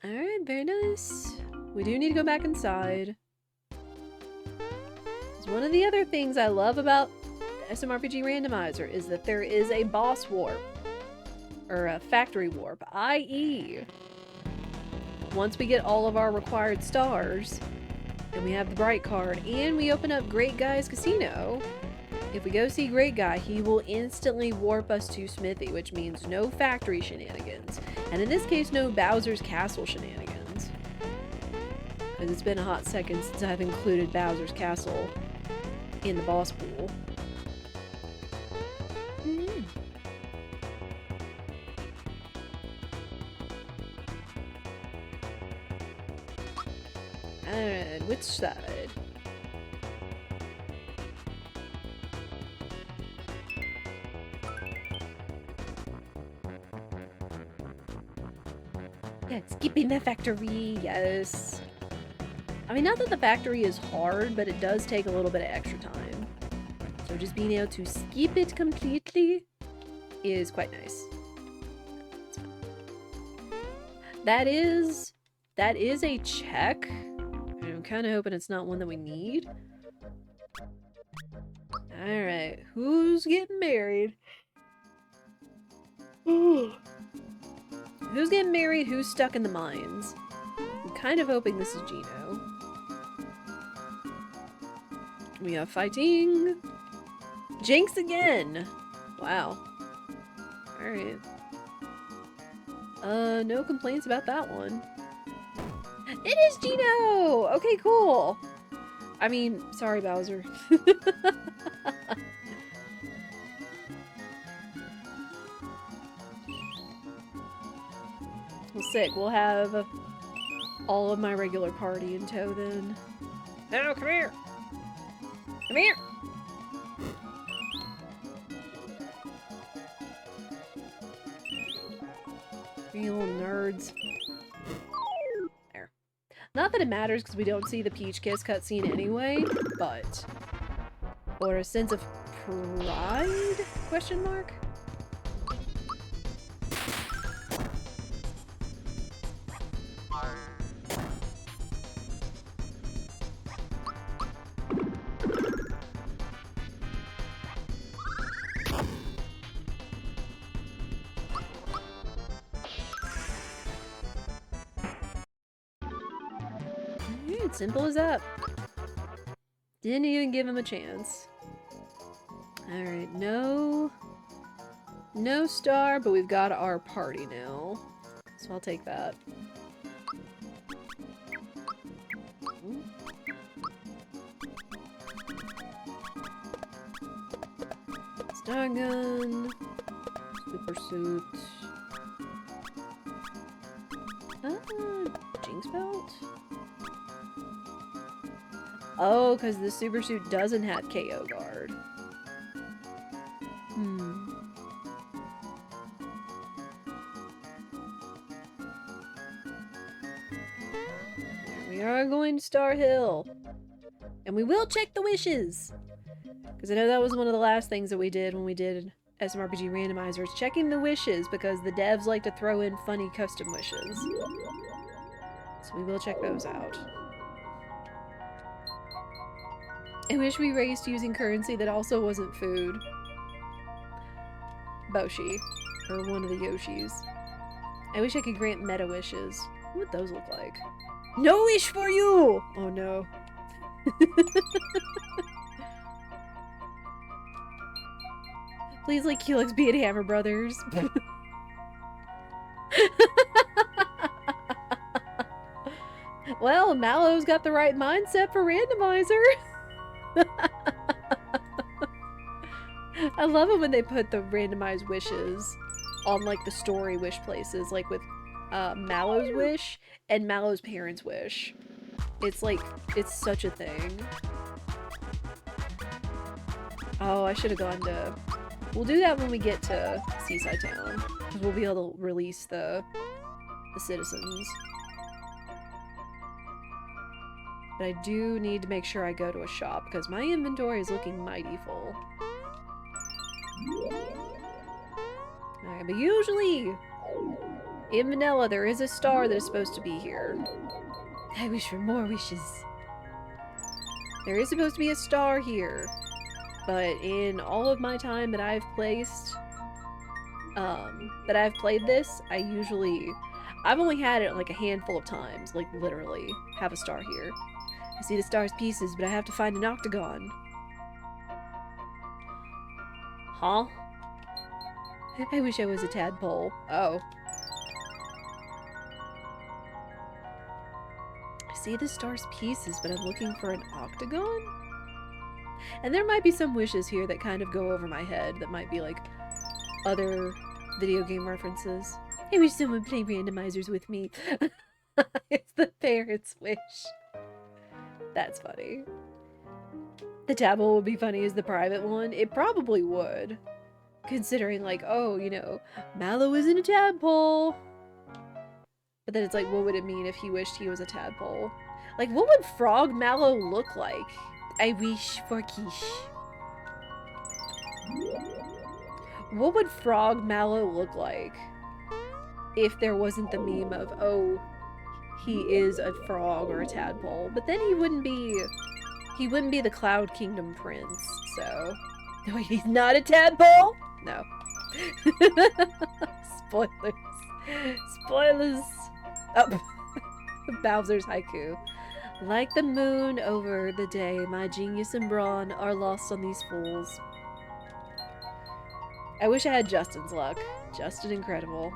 Alright, very nice. We do need to go back inside. One of the other things I love about SMRPG Randomizer is that there is a boss warp. Or a factory warp, i.e. once we get all of our required stars, and we have the bright card, and we open up Great Guy's Casino, if we go see Great Guy, he will instantly warp us to Smithy, which means no factory shenanigans. And in this case, no Bowser's Castle shenanigans. Because it's been a hot second since I've included Bowser's Castle in the boss pool. Alright, which side? Yeah, skipping the factory, yes. I mean, not that the factory is hard, but it does take a little bit of extra time. So just being able to skip it completely is quite nice. That is a check. I'm kind of hoping it's not one that we need. Alright, who's getting married? Who's getting married? Who's stuck in the mines? I'm kind of hoping this is Gino. We are fighting Jinx again! Wow. Alright. No complaints about that one. It is Gino! Okay, cool! I mean, sorry, Bowser. Well, sick. We'll have all of my regular party in tow then. No, come here! Come here! You little nerds. There. Not that it matters because we don't see the Peach Kiss cutscene anyway, but... or a sense of pride? Question mark? Simple as that. Didn't even give him a chance. Alright, no star, but we've got our party now. So I'll take that. Star gun. Super suit. Jinx belt? Oh, because the super suit doesn't have KO guard. We are going to Star Hill. And we will check the wishes. Because I know that was one of the last things that we did when we did SMRPG Randomizers. Checking the wishes, because the devs like to throw in funny custom wishes. So we will check those out. I wish we raced using currency that also wasn't food. Boshi. Or one of the Yoshis. I wish I could grant meta wishes. What would those look like? No wish for you! Oh no. Please like Helix be at Hammer Brothers. Well, Mallow's got the right mindset for Randomizer. I love it when they put the randomized wishes on like the story wish places, like with Mallow's wish and Mallow's parents' wish. It's like, it's such a thing. Oh, I should have gone to... We'll do that when we get to Seaside Town, because we'll be able to release the citizens. But I do need to make sure I go to a shop, because my inventory is looking mighty full. Alright, but usually, in vanilla, there is a star that is supposed to be here. I wish for more wishes. There is supposed to be a star here. But in all of my time that I've placed, that I've played this, I've only had it like a handful of times, like literally, have a star here. I see the star's pieces, but I have to find an octagon. Huh? I wish I was a tadpole. Oh. I see the star's pieces, but I'm looking for an octagon? And there might be some wishes here that kind of go over my head that might be like other video game references. I wish someone would play randomizers with me. It's the parents' wish. That's funny. The tadpole would be funny as the private one. It probably would. Considering like, oh, you know, Mallow isn't a tadpole. But then it's like, what would it mean if he wished he was a tadpole? Like, what would Frog Mallow look like? I wish for quiche. What would Frog Mallow look like if there wasn't the meme of, oh, he is a frog or a tadpole? But then he wouldn't be the Cloud Kingdom prince, so... No, wait, he's not a tadpole? No. Spoilers. Spoilers. Oh. Bowser's haiku. Like the moon over the day, my genius and brawn are lost on these fools. I wish I had Justin's luck. Justin incredible.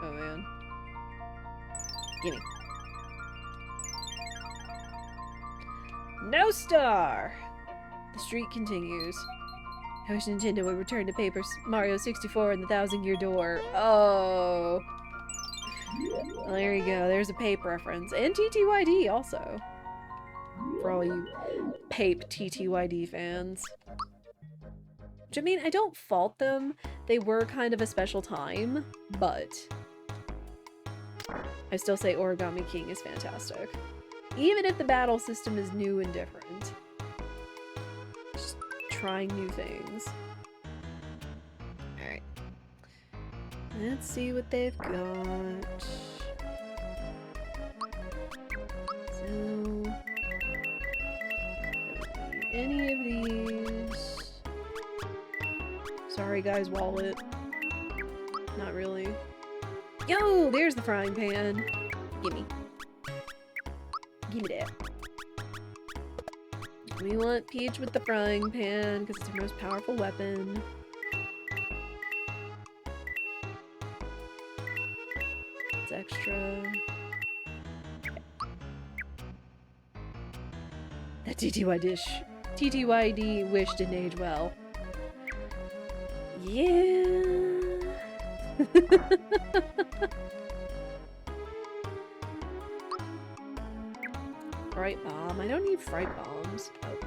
Oh man. Gimme. No star! The streak continues. I wish Nintendo would return to Paper Mario 64 and the 1,000-Year Door. Oh. Well, there you go. There's a Pape reference. And TTYD also. For all you Pape TTYD fans. Which, I mean, I don't fault them. They were kind of a special time, but I still say Origami King is fantastic. Even if the battle system is new and different. Just trying new things. Alright. Let's see what they've got. So... any of these. Sorry guys, wallet. Not really. Yo, there's the frying pan. Gimme. Gimme that. We want Peach with the frying pan because it's her most powerful weapon. It's extra. That TTYD wish didn't age well. Yeah. Fright bomb. I don't need fright bombs. Oh.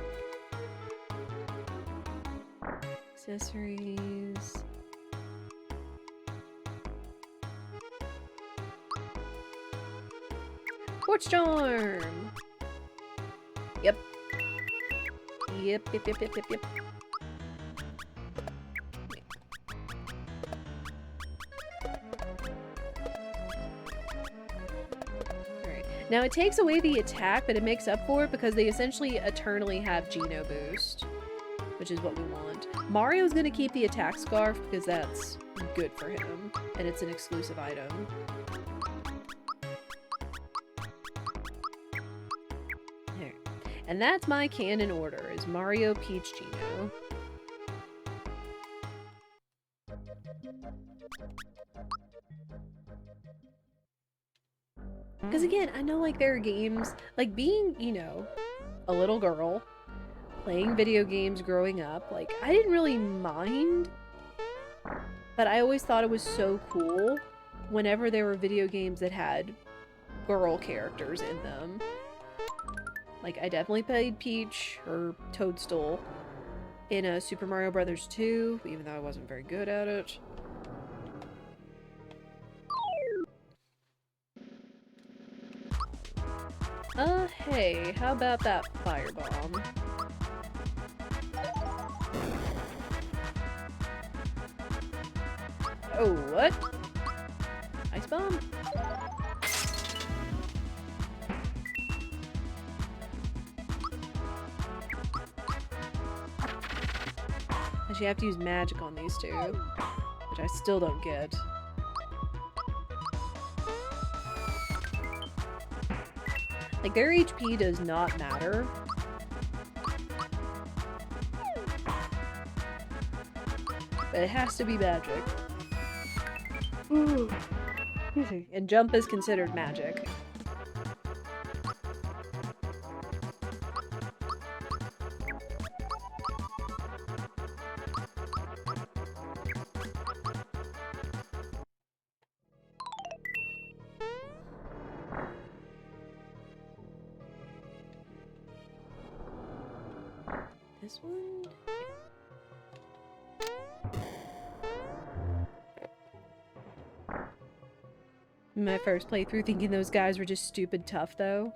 Accessories. Torch Storm! Yep. Yep. Alright. Now it takes away the attack, but it makes up for it because they essentially eternally have Geno boost, which is what we want. Mario's gonna keep the attack scarf because that's good for him, and it's an exclusive item. And that's my canon order, is Mario, Peach, Geno. Because again, I know like there are games, like being, you know, a little girl, playing video games growing up, like I didn't really mind, but I always thought it was so cool whenever there were video games that had girl characters in them. Like, I definitely played Peach, or Toadstool, in Super Mario Bros. 2, even though I wasn't very good at it. Hey, how about that firebomb? Oh, what? Ice bomb? You have to use magic on these two, which I still don't get. Like, their HP does not matter. But it has to be magic. Ooh. And jump is considered magic. This one? My first playthrough thinking those guys were just stupid tough, though.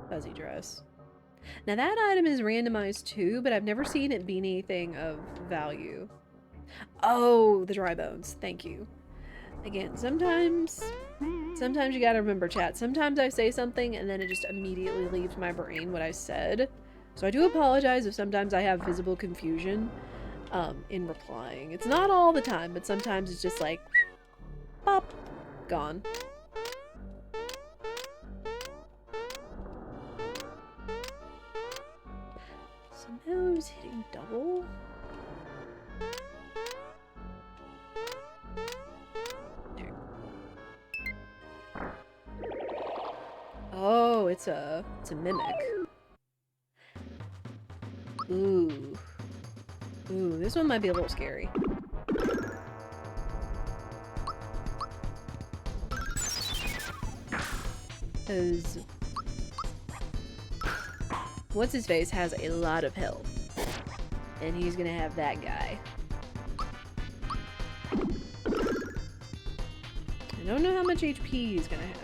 Fuzzy dress. Now that item is randomized too, but I've never seen it be anything of value. Oh, the dry bones. Thank you. Again, sometimes you gotta remember, chat. Sometimes I say something and then it just immediately leaves my brain what I said. So I do apologize if sometimes I have visible confusion in replying. It's not all the time, but sometimes it's just like, pop, gone. So now he's hitting double. Oh, it's a mimic. Ooh. Ooh, this one might be a little scary. Because what's-his-face has a lot of health. And he's gonna have that guy. I don't know how much HP he's gonna have.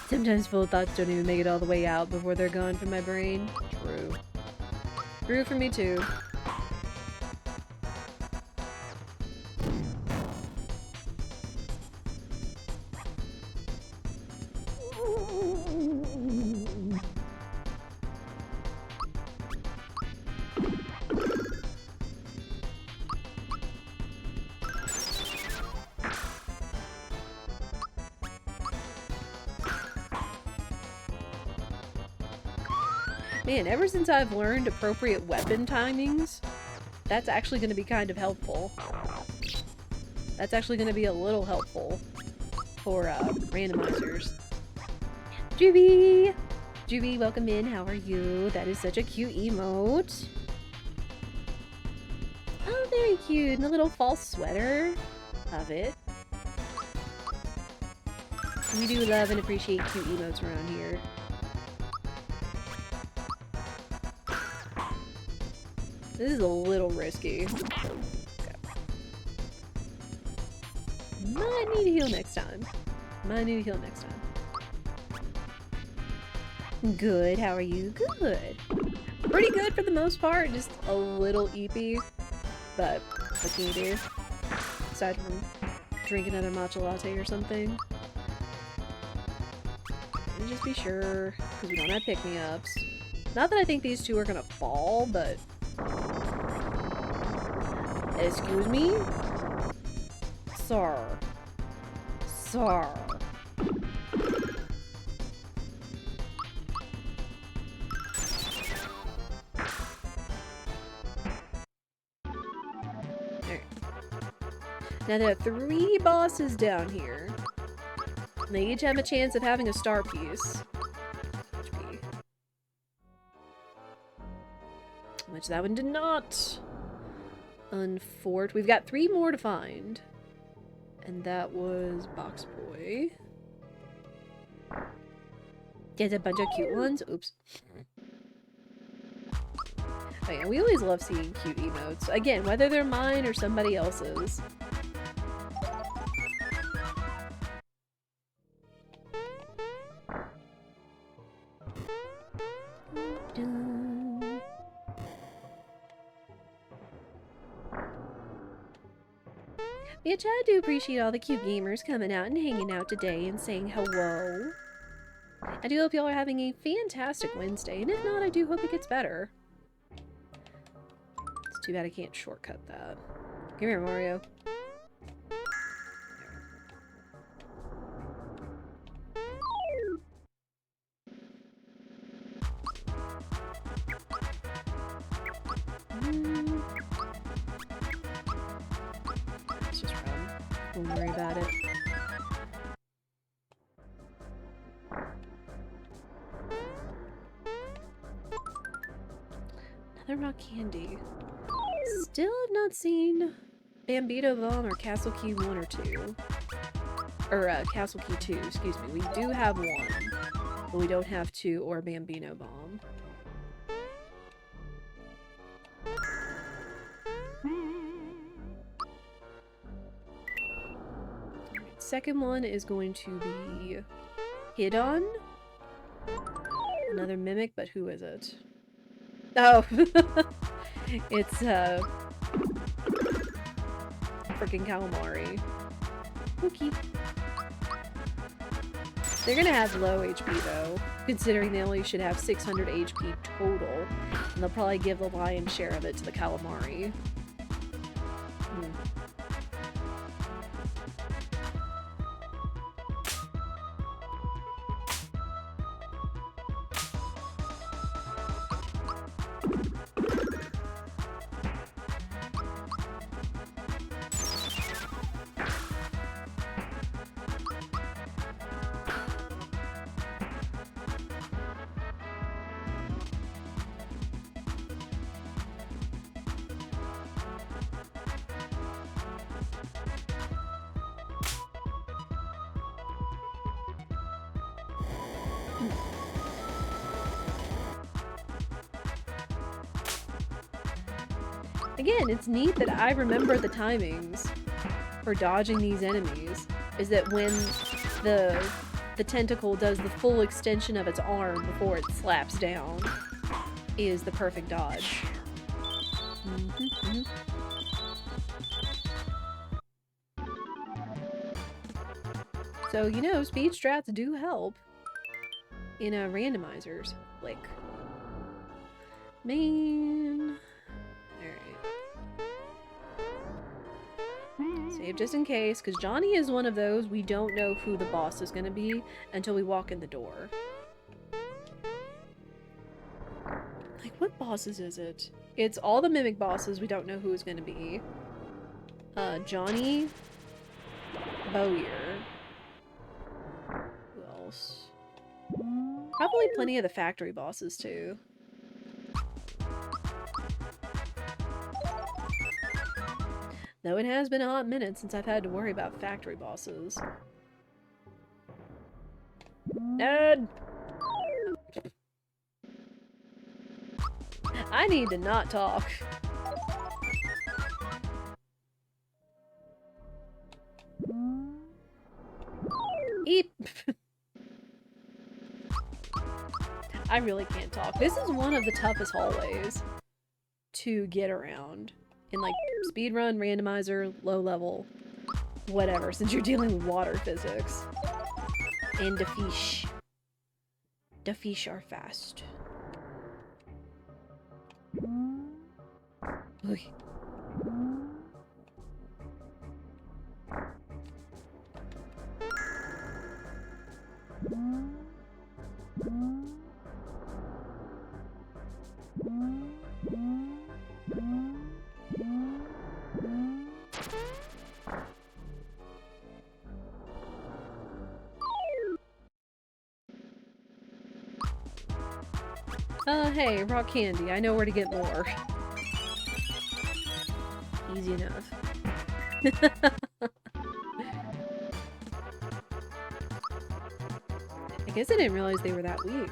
Sometimes full thoughts don't even make it all the way out before they're gone from my brain. True. True for me too. Man, ever since I've learned appropriate weapon timings, that's actually going to be kind of helpful. That's actually going to be a little helpful for randomizers. Juby! Juby, welcome in. How are you? That is such a cute emote. Oh, very cute. And the little false sweater. Love it. We do love and appreciate cute emotes around here. This is a little risky. Okay. Might need to heal next time. Might need to heal next time. Good, how are you? Good. Pretty good for the most part, just a little eepy. But what can you do? Aside from drink another matcha latte or something. Let me just be sure, because we don't have pick-me-ups. Not that I think these two are gonna fall, but... Excuse me? Sir. Sir. Alright. Now there are 3 bosses down here. And they each have a chance of having a star piece. Which that one did not. Unfort. We've got 3 more to find. And that was Box Boy. There's a bunch of cute ones. Oops. Oh yeah, we always love seeing cute emotes. Again, whether they're mine or somebody else's. Bitch, I do appreciate all the cute gamers coming out and hanging out today and saying hello. I do hope y'all are having a fantastic Wednesday, and if not, I do hope it gets better. It's too bad I can't shortcut that. Come here, Mario. Let's just run. Don't worry about it. Another rock candy. Still have not seen Bambino Bomb or Castle Key 1 or 2. Or, Castle Key 2, excuse me. We do have 1, but we don't have 2 or Bambino Bomb. Second one is going to be Hidon. Another mimic, but who is it? Oh, it's freaking calamari. Okay. They're gonna have low HP though, considering they only should have 600 HP total, and they'll probably give the lion's share of it to the calamari. Again, it's neat that I remember the timings for dodging these enemies. Is that when the tentacle does the full extension of its arm before it slaps down is the perfect dodge. So, you know, speed strats do help in randomizers. Like, man. Save just in case, because Johnny is one of those, we don't know who the boss is going to be until we walk in the door. Like, what bosses is it? It's all the mimic bosses. We don't know who it's gonna be. Johnny. Bowyer. Who else? Probably plenty of the factory bosses, too. Though it has been a hot minute since I've had to worry about factory bosses. Ned! I need to not talk. Eep! I really can't talk. This is one of the toughest hallways to get around. In, like, speedrun, randomizer, low level, whatever, since you're dealing with water physics. And the fish. The fish are fast. Oy. Hey, rock candy. I know where to get more. Easy enough. I guess I didn't realize they were that weak.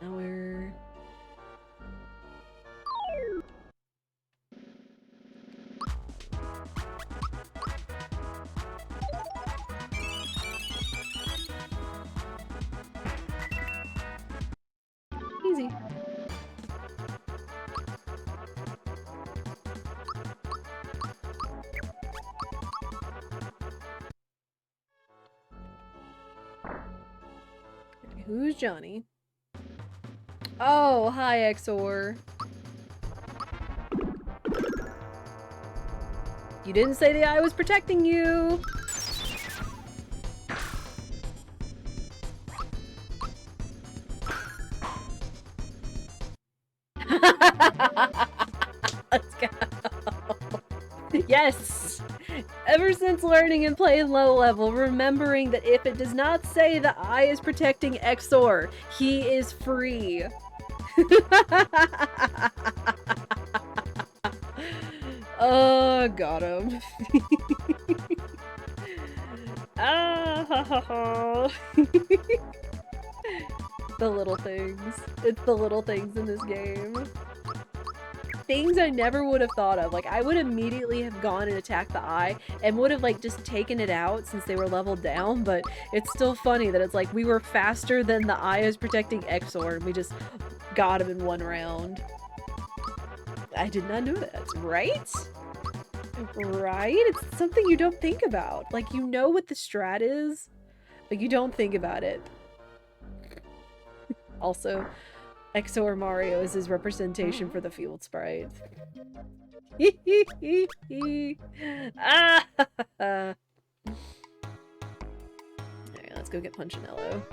Now we're... Easy. Okay, who's Johnny? Oh, hi, XOR. You didn't say the eye was protecting you! Let's go. Yes! Ever since learning and playing low level, remembering that if it does not say the eye is protecting XOR, he is free. Oh, got him. Ah, the little things. It's the little things in this game. Things I never would have thought of. Like, I would immediately have gone and attacked the eye and would have, like, just taken it out since they were leveled down, but it's still funny that it's like we were faster than the eye is protecting XOR and we just got him in one round. I did not know that, right? Right? It's something you don't think about. Like, you know what the strat is, but you don't think about it. Also, XOR Mario is his representation for the field sprite. Ah! Alright, let's go get Punchinello.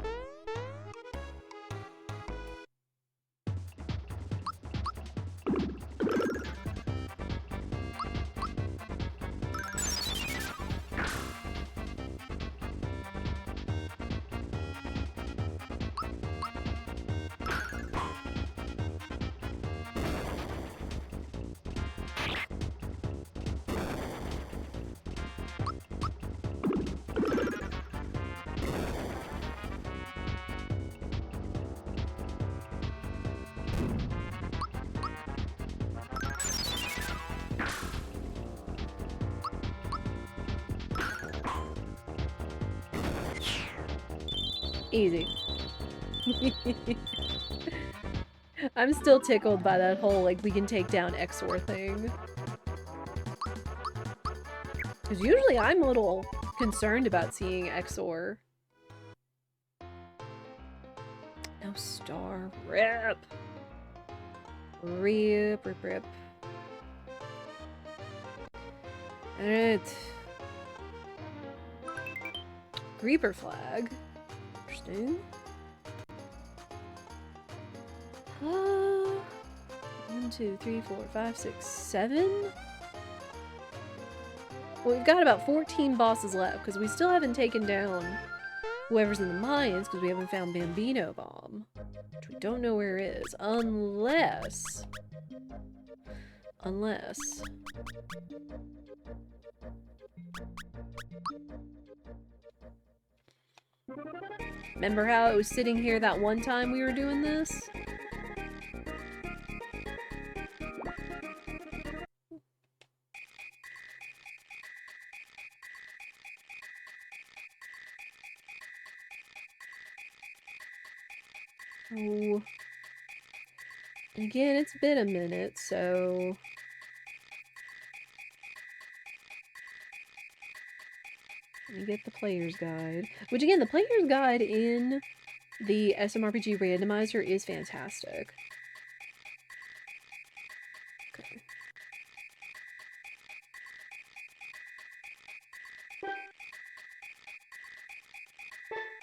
Easy. I'm still tickled by that whole, like, we can take down XOR thing. Because usually I'm a little concerned about seeing XOR. No star. Rip! Rip, rip, rip. Alright. Creeper flag. Interesting. 1, 2, 3, 4, 5, 6, 7. Well, we've got about 14 bosses left because we still haven't taken down whoever's in the mines because we haven't found Bambino Bomb, which we don't know where it is, unless. Remember how it was sitting here that one time we were doing this? Oh. Again, it's been a minute, so... Let me get the player's guide. Which, again, the player's guide in the SMRPG Randomizer is fantastic. Okay.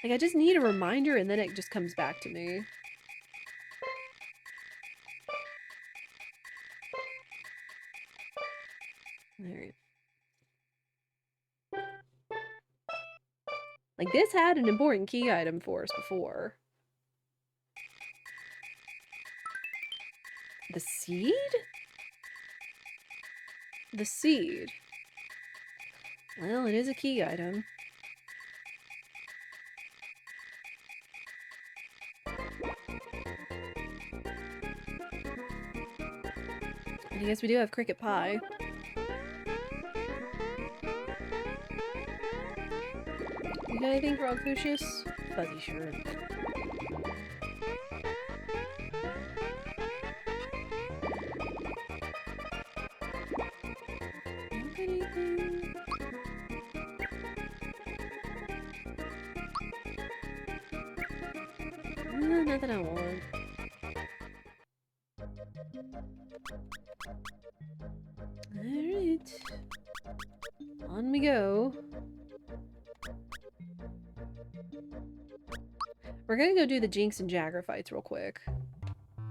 Like, I just need a reminder and then it just comes back to me. Alright. Like, this had an important key item for us before. The seed? The seed. Well, it is a key item. And I guess we do have cricket pie. You got anything for Ogfucius? Fuzzy shirt. Anything? No, nothing I want. Alright. On we go. We're gonna go do the Jinx and Jagger fights real quick.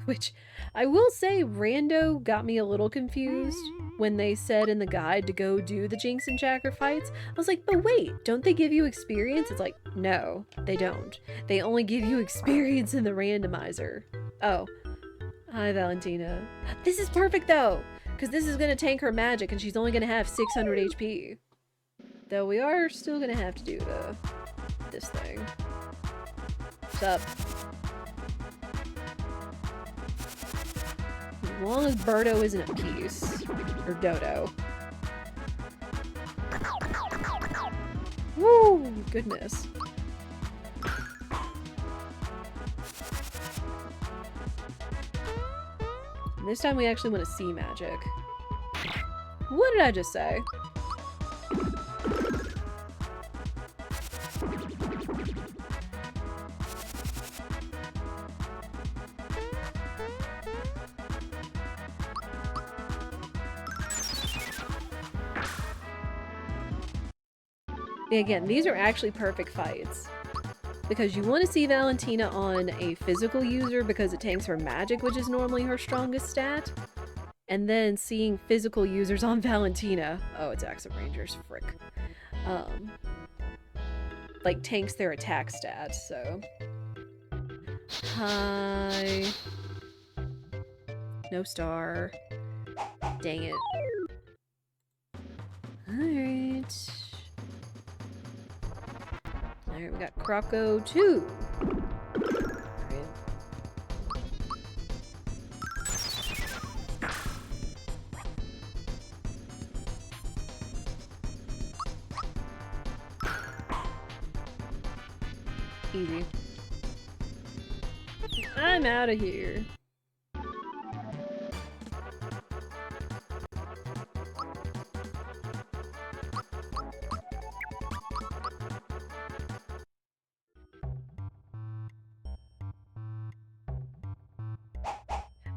Which, I will say, Rando got me a little confused when they said in the guide to go do the Jinx and Jagger fights. I was like, but wait, don't they give you experience? It's like, no, they don't. They only give you experience in the randomizer. Oh. Hi, Valentina. This is perfect, though! Because this is gonna tank her magic and she's only gonna have 600 HP. Though we are still gonna have to do this thing. What's up? As long as Birdo isn't at peace. Or Dodo. Woo! Goodness. And this time we actually want to see magic. What did I just say? Again, these are actually perfect fights. Because you want to see Valentina on a physical user because it tanks her magic, which is normally her strongest stat. And then seeing physical users on Valentina. Oh, it's Axe of Rangers, frick. Like, tanks their attack stats, so. Hi. No star. Dang it. Alright. Alright, we got Croco 2. Easy. I'm out of here.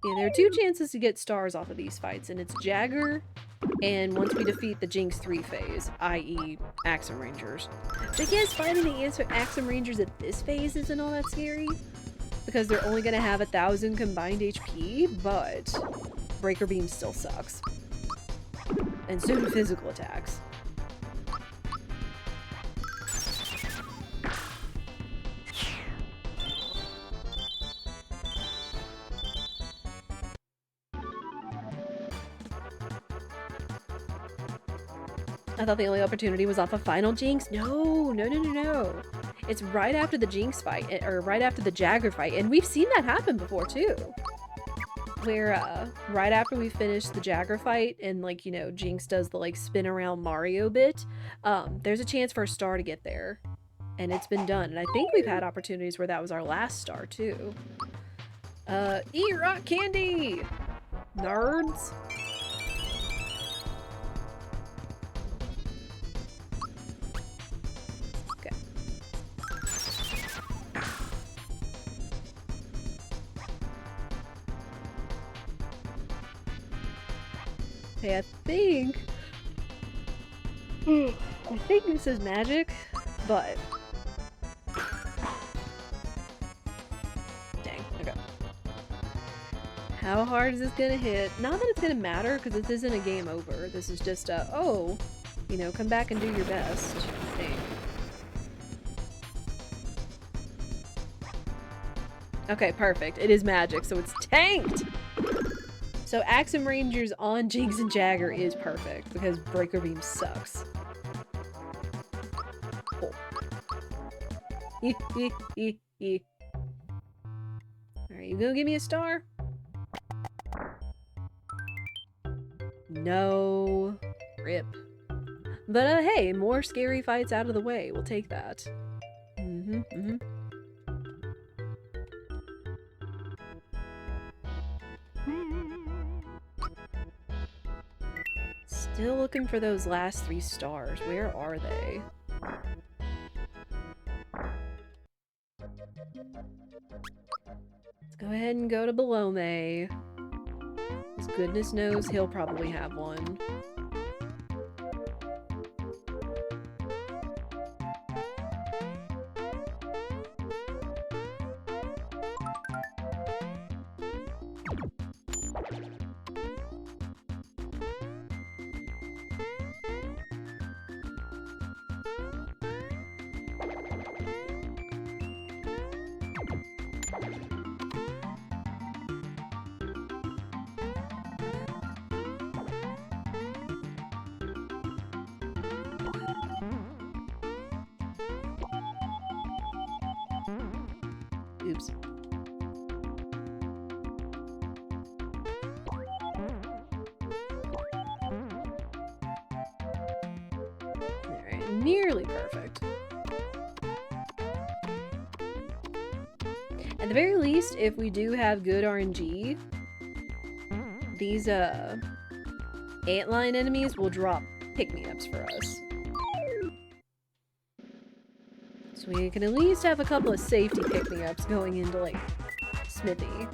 Yeah, there are 2 chances to get stars off of these fights, and it's Jagger, and once we defeat the Jinx 3 phase, i.e. Axum Rangers. Which I guess fighting the Axum Rangers at this phase isn't all that scary, because they're only gonna have 1,000 combined HP, but Breaker Beam still sucks. And so do physical attacks. I thought the only opportunity was off of Final Jinx. No. It's right after the Jinx fight, or right after the Jagger fight, and we've seen that happen before too. Where, right after we finish the Jagger fight, and like, you know, Jinx does the like spin around Mario bit, there's a chance for a star to get there. And it's been done, and I think we've had opportunities where that was our last star too. Eat rock candy! Nerds! Okay, I think this is magic, but dang, okay. How hard is this gonna hit? Not that it's gonna matter, because this isn't a game over. This is just a, oh, you know, come back and do your best thing. Okay, perfect. It is magic, so it's tanked! So Axum Rangers on Jinx and Jagger is perfect, because Breaker Beam sucks. Cool. Alright, you gonna give me a star? No. Rip. But hey, more scary fights out of the way. We'll take that. Still looking for those last 3 stars. Where are they? Let's go ahead and go to Belome. Because goodness knows he'll probably have one. Oops. Alright, nearly perfect. At the very least, if we do have good RNG, these antline enemies will drop pick-me-ups for us. So we can at least have a couple of safety pick-me-ups going into, like, Smithy.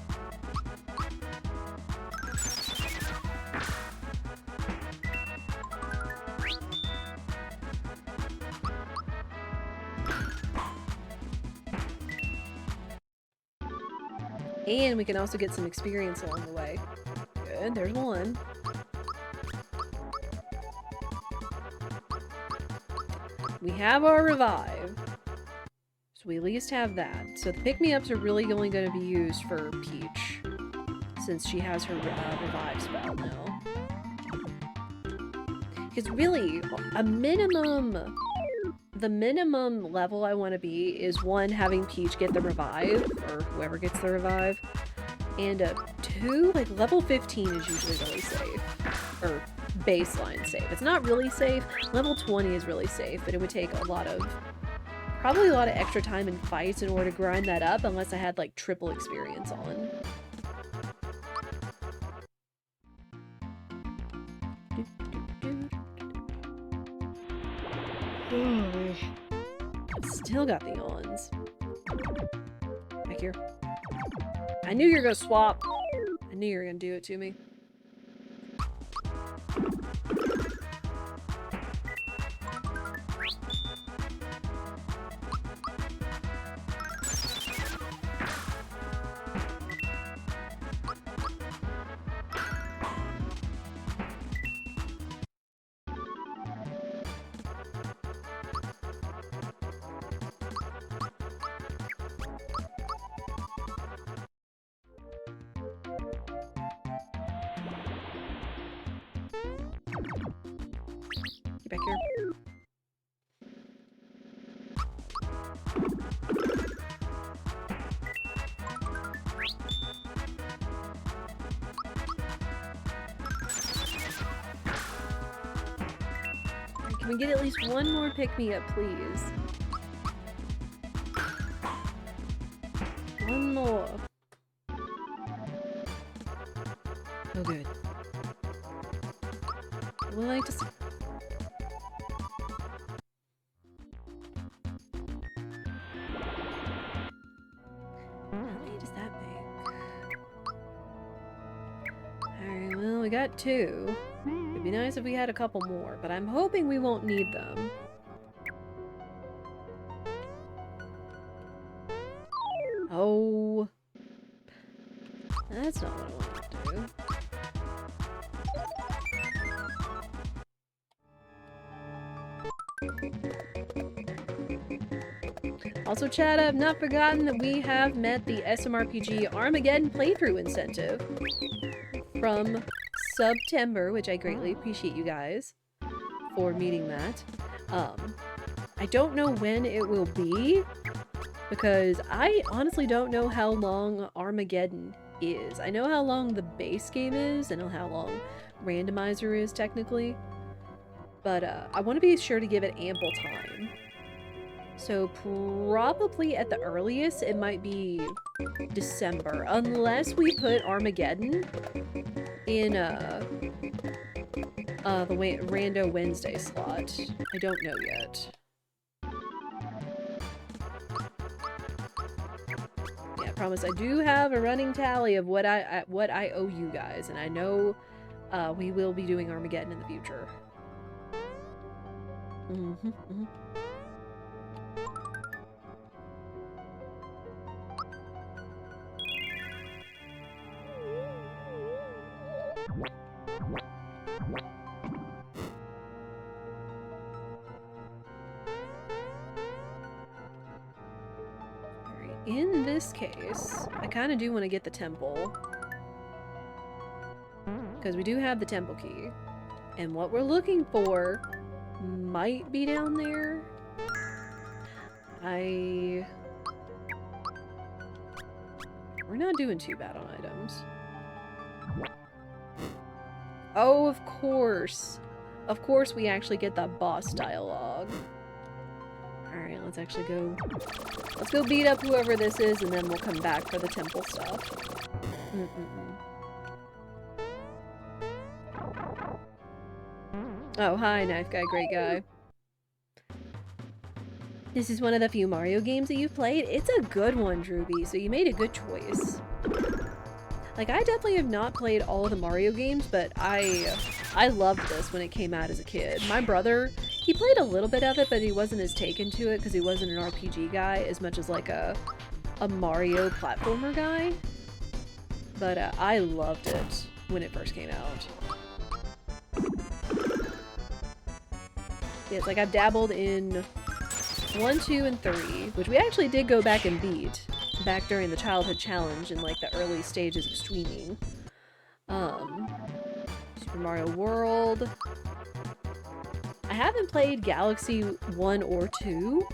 And we can also get some experience along the way. Good, there's one. We have our revive. So we at least have that. So the pick-me-ups are really only going to be used for Peach, since she has her revive spell now. Because really, the minimum level I want to be is 1, having Peach get the revive, or whoever gets the revive, and 2, like level 15 is usually really safe, or baseline safe. It's not really safe. Level 20 is really safe, but it would take probably a lot of extra time in fights in order to grind that up, unless I had like triple experience on. Still got the ons. Back here. I knew you were gonna swap. I knew you were gonna do it to me. Get back here. Can we get at least one more pick-me-up, please? One more. Oh, good. We'd like to see... How many does that make? Alright, well, we got 2. It'd be nice if we had a couple more, but I'm hoping we won't need them. Oh. That's not what I wanted to do. Also, chat, I've not forgotten that we have met the SMRPG Armageddon playthrough incentive from September, which I greatly appreciate you guys for meeting that. I don't know when it will be, because I honestly don't know how long Armageddon is. I know how long the base game is, and how long Randomizer is, technically. But, I want to be sure to give it ample time. So, probably at the earliest, it might be December. Unless we put Armageddon in, the Rando Wednesday slot. I don't know yet. Yeah, I promise I do have a running tally of what I owe you guys, and I know we will be doing Armageddon in the future. In this case, I kind of do want to get the temple. Because we do have the temple key. And what we're looking for might be down there. We're not doing too bad on items. Oh, of course. Of course we actually get the boss dialogue. Alright, let's actually go... Let's go beat up whoever this is, and then we'll come back for the temple stuff. Oh, hi, knife guy, great guy. This is one of the few Mario games that you've played. It's a good one, Drewby, so you made a good choice. Like, I definitely have not played all of the Mario games, but I loved this when it came out as a kid. My brother, he played a little bit of it, but he wasn't as taken to it because he wasn't an RPG guy as much as like a Mario platformer guy. But I loved it when it first came out. Yeah, it's like I've dabbled in 1, 2, and 3, which we actually did go back and beat back during the childhood challenge in like the early stages of streaming. Super Mario World. I haven't played Galaxy 1 or 2.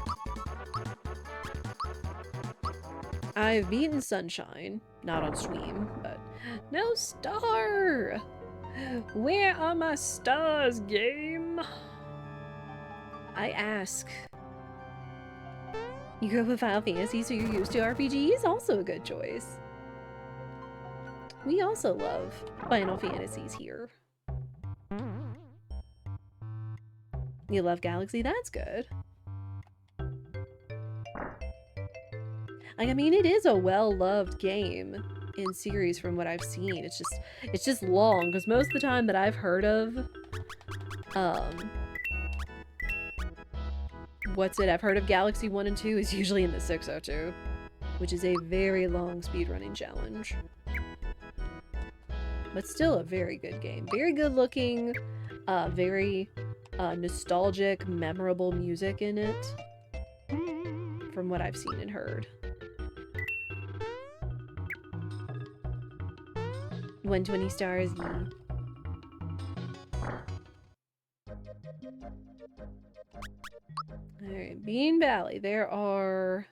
I've beaten Sunshine, not on stream, but no star! Where are my stars, game? I ask. You grew up with Final Fantasy, so you're used to RPGs? Also a good choice. We also love Final Fantasies here. You love Galaxy? That's good. Like, I mean, it is a well-loved game. in series from what I've seen. It's just long, because most of the time that I've heard of, I've heard of Galaxy 1 and 2 is usually in the 602, which is a very long speedrunning challenge. But still a very good game. Very good looking, very nostalgic, memorable music in it, from what I've seen and heard. 120 stars. Alright, Bean Valley. There are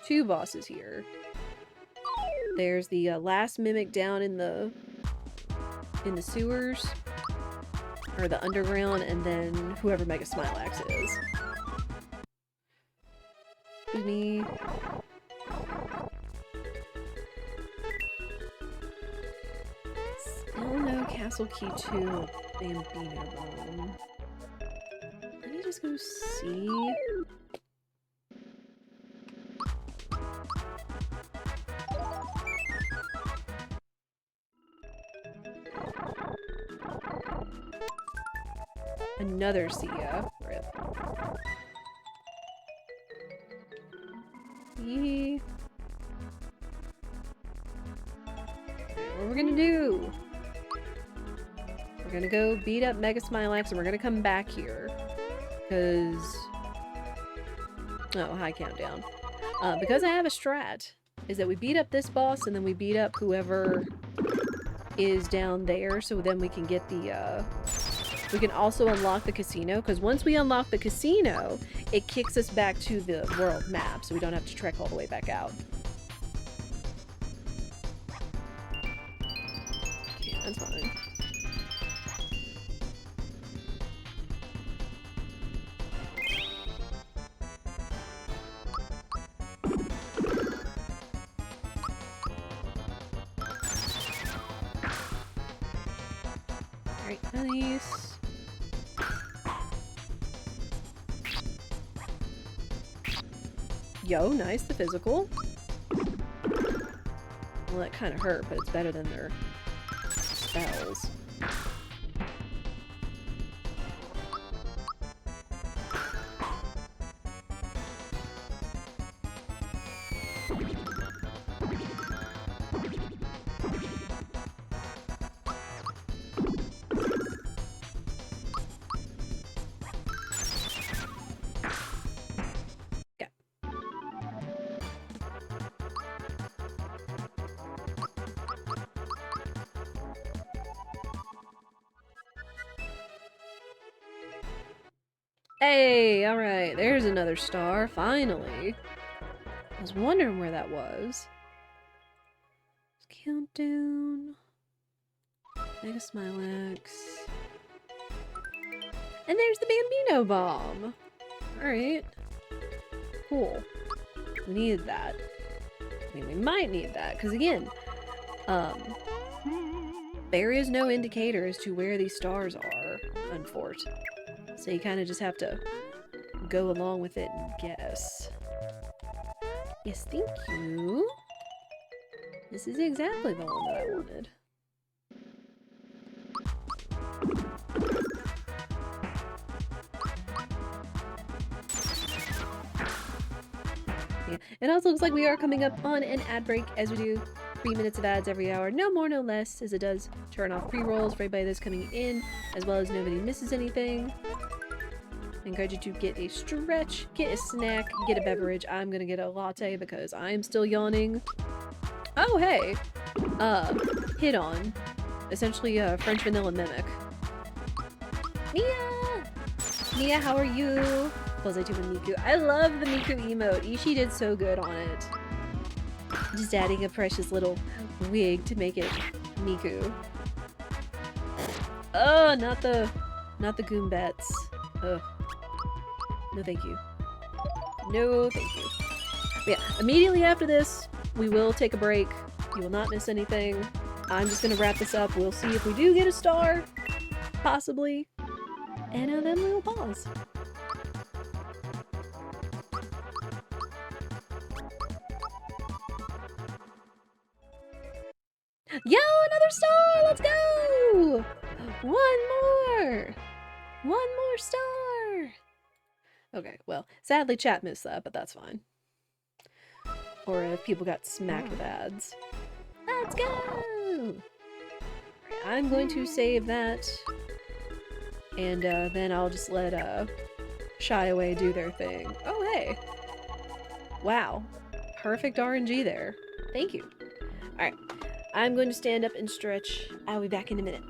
2 bosses here. There's the last mimic down in the sewers, or the underground, and then whoever Mega Smilax is. Excuse me. Still no Castle Key 2 Bambino Bomb. Let me just go see. Another Sia. Rip. What we're gonna do? We're gonna go beat up Mega Smilax and we're gonna come back here. Because... oh, high countdown. Because I have a strat, is that we beat up this boss and then we beat up whoever is down there, so then we can get the, we can also unlock the casino, because once we unlock the casino, it kicks us back to the world map, so we don't have to trek all the way back out. Okay, that's fine. Alright, nice. Yo, nice, the physical. Well, that kind of hurt, but it's better than their spells. Hey, alright, there's another star, finally. I was wondering where that was. Countdown. Mega Smilax. And there's the Bambino Bomb! Alright. Cool. We needed that. I mean, we might need that, because again, there is no indicator as to where these stars are, unfortunately. So you kind of just have to go along with it and guess. Yes, thank you. This is exactly the one that I wanted. Yeah. It also looks like we are coming up on an ad break, as we do 3 minutes of ads every hour. No more, no less, as it does turn off pre-rolls for everybody that's coming in, as well as nobody misses anything. I encourage you to get a stretch, get a snack, get a beverage. I'm gonna get a latte because I am still yawning. Oh, hey! Hit on. Essentially a French vanilla mimic. Mia! Mia, how are you? Bullseye 2 and Miku. I love the Miku emote. Ishii did so good on it. Just adding a precious little wig to make it Miku. Oh, not the Goombats. Ugh. No thank you. No thank you. But yeah, immediately after this, we will take a break. You will not miss anything. I'm just gonna wrap this up. We'll see if we do get a star. Possibly. And then we'll pause. Oh, another star! Let's go! One more! One more star! Okay, well, sadly chat missed that, but that's fine. Or if people got smacked with ads. Let's go! I'm going to save that. And then I'll just let Shy Away do their thing. Oh, hey! Wow. Perfect RNG there. Thank you. Alright. I'm going to stand up and stretch. I'll be back in a minute.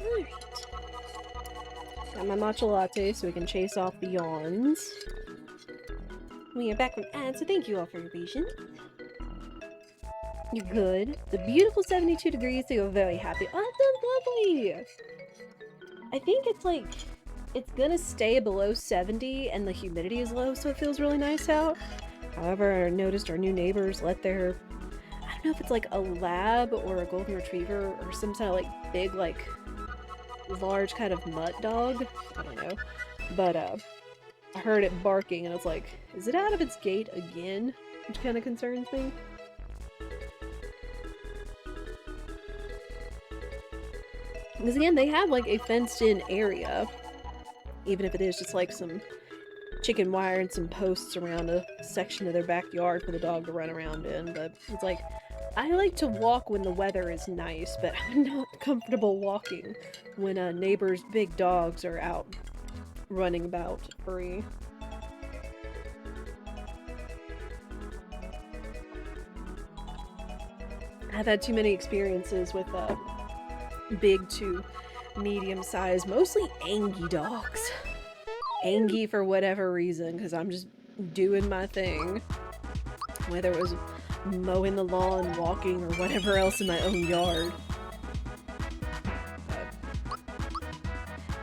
Alright. Got my matcha latte so we can chase off the yawns. We are back from ads, so thank you all for your patience. You're good. The beautiful 72 degrees, so you're very happy. Oh, that sounds lovely! I think it's like, it's gonna stay below 70 and the humidity is low, so it feels really nice out. However, I noticed our new neighbors let their, I don't know if it's like a lab or a golden retriever or some kind of like big, like, large kind of mutt dog. I don't know. But, I heard it barking and it's like, is it out of its gate again? Which kind of concerns me. Because again, they have like a fenced in area. Even if it is just like some chicken wire and some posts around a section of their backyard for the dog to run around in, but it's like, I like to walk when the weather is nice, but I'm not comfortable walking when neighbors' big dogs are out running about free. I've had too many experiences with big to medium-sized, mostly Angie dogs. Angie for whatever reason, because I'm just doing my thing. Whether it was mowing the lawn, walking, or whatever else in my own yard.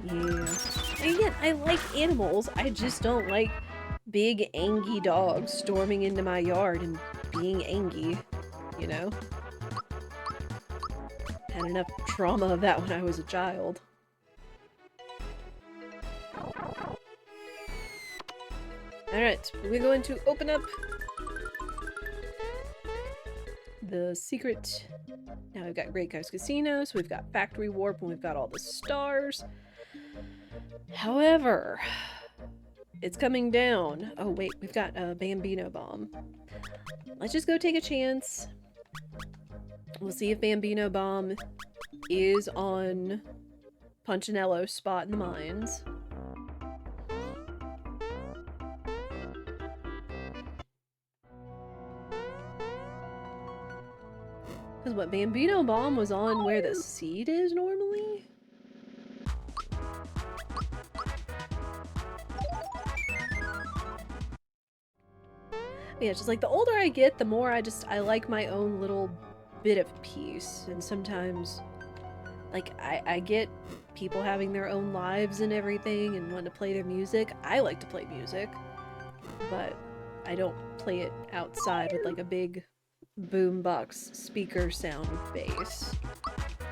Yeah. And again, I like animals, I just don't like big Angie dogs storming into my yard and being Angie, you know? Had enough trauma of that when I was a child. Alright, we're going to open up the secret. Now we've got Great Guys Casino, so we've got Factory Warp, and we've got all the stars. However, it's coming down. Oh wait, we've got a Bambino Bomb. Let's just go take a chance. We'll see if Bambino Bomb is on Punchinello's spot in the mines. Because what, Bambino Bomb was on where the seed is normally? Yeah, just like the older I get, the more I like my own little bit of peace. And sometimes, like, I get people having their own lives and everything and want to play their music. I like to play music, but I don't play it outside with like a big boombox speaker sound bass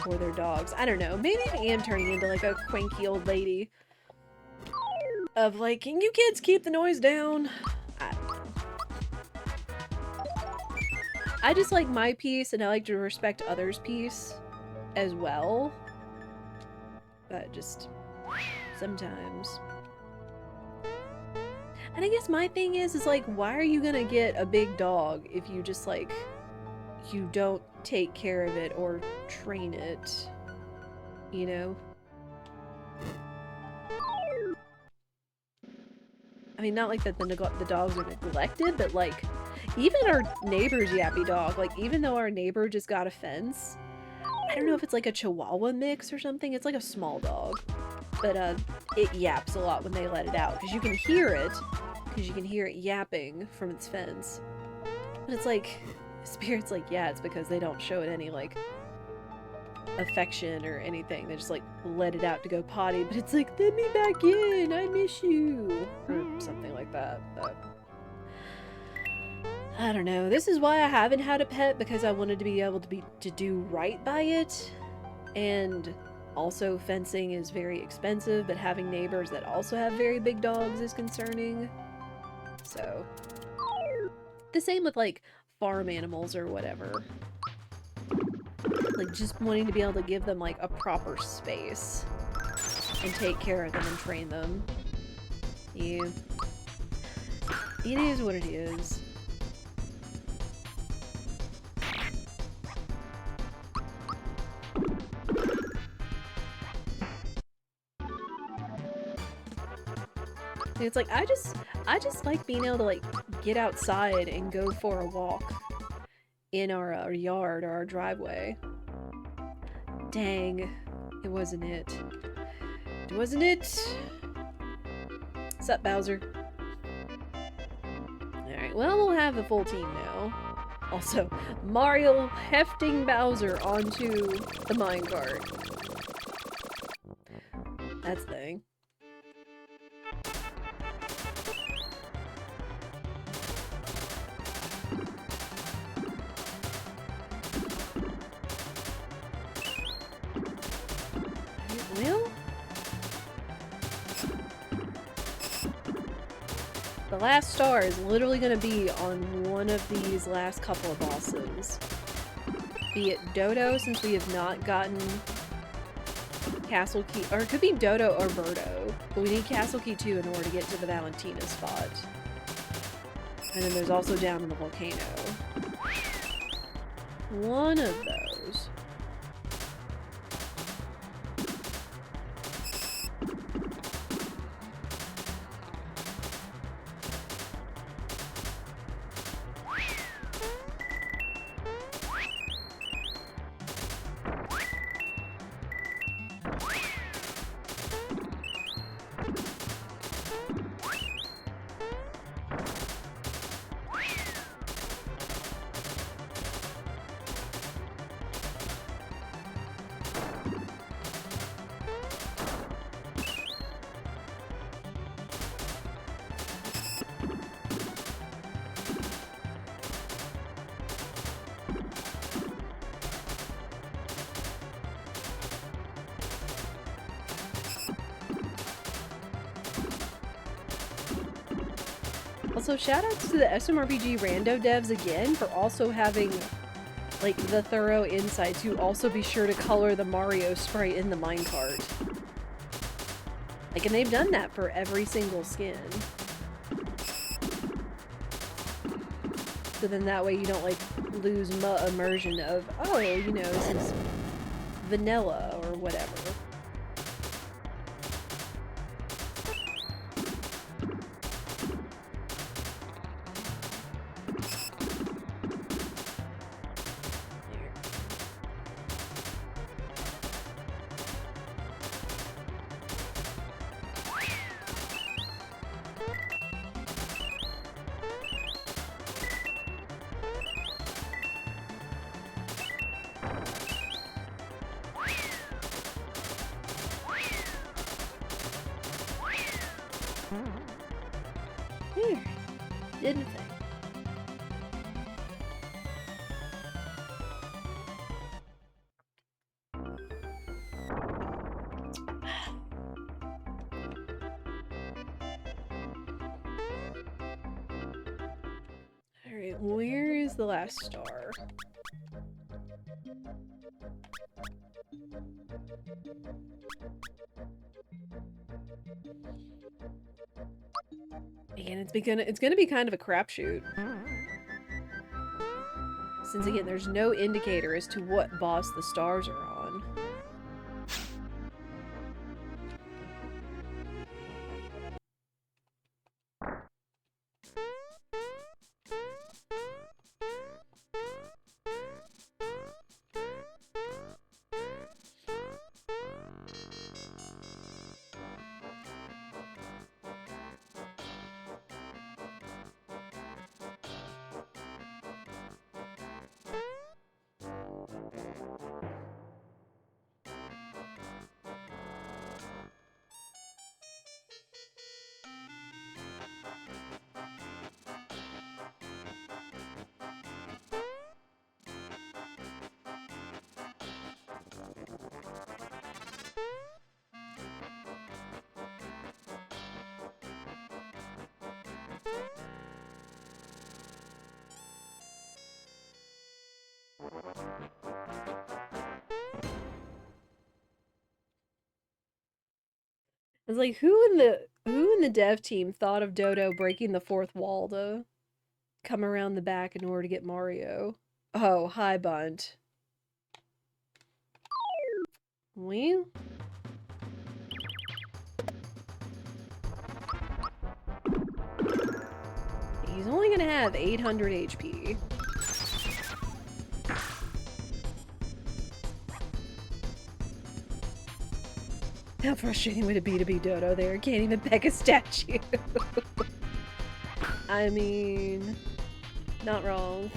for their dogs. I don't know, maybe I am turning into like a cranky old lady of like, can you kids keep the noise down? I don't know. I just like my peace, and I like to respect others' peace as well, but just sometimes. And I guess my thing is like, why are you gonna get a big dog if you just like, you don't take care of it or train it, you know? I mean, not like that the dogs are neglected, but like, even our neighbor's yappy dog, like, even though our neighbor just got a fence, I don't know if it's like a Chihuahua mix or something, it's like a small dog, but it yaps a lot when they let it out, because you can hear it yapping from its fence. But it's like, Spirit's like, yeah, it's because they don't show it any, like, affection or anything. They just, like, let it out to go potty, but it's like, let me back in, I miss you, or something like that. But I don't know. This is why I haven't had a pet, because I wanted to be able to do right by it. And also, fencing is very expensive, but having neighbors that also have very big dogs is concerning. So, the same with, like, farm animals or whatever. Like, just wanting to be able to give them, like, a proper space and take care of them and train them. Yeah. It is what it is. It's like, I just like being able to, like, get outside and go for a walk in our yard or our driveway. Dang, it wasn't it. It wasn't it. Sup, Bowser? Alright, well, we'll have the full team now. Also, Mario hefting Bowser onto the minecart. That's the thing. Well, the last star is literally going to be on one of these last couple of bosses. Be it Dodo, since we have not gotten Castle Key, or it could be Dodo or Birdo. But we need Castle Key 2 in order to get to the Valentina spot. And then there's also down in the volcano. One of those. Also, shoutouts to the SMRPG Rando devs again for also having, like, the thorough insight to also be sure to color the Mario sprite in the minecart. Like, and they've done that for every single skin. So then that way you don't, like, lose immersion of, oh, you know, this is vanilla or whatever. Did the thing. Alright, where is the last star? And it's gonna be kind of a crapshoot. Since again, there's no indicator as to what boss the stars are on. It's like who in the dev team thought of Dodo breaking the fourth wall to come around the back in order to get Mario? Oh, hi Bunt. Well, he's only gonna have 800 HP. How frustrating would it be to be Dodo there? Can't even peg a statue. I mean, not wrong.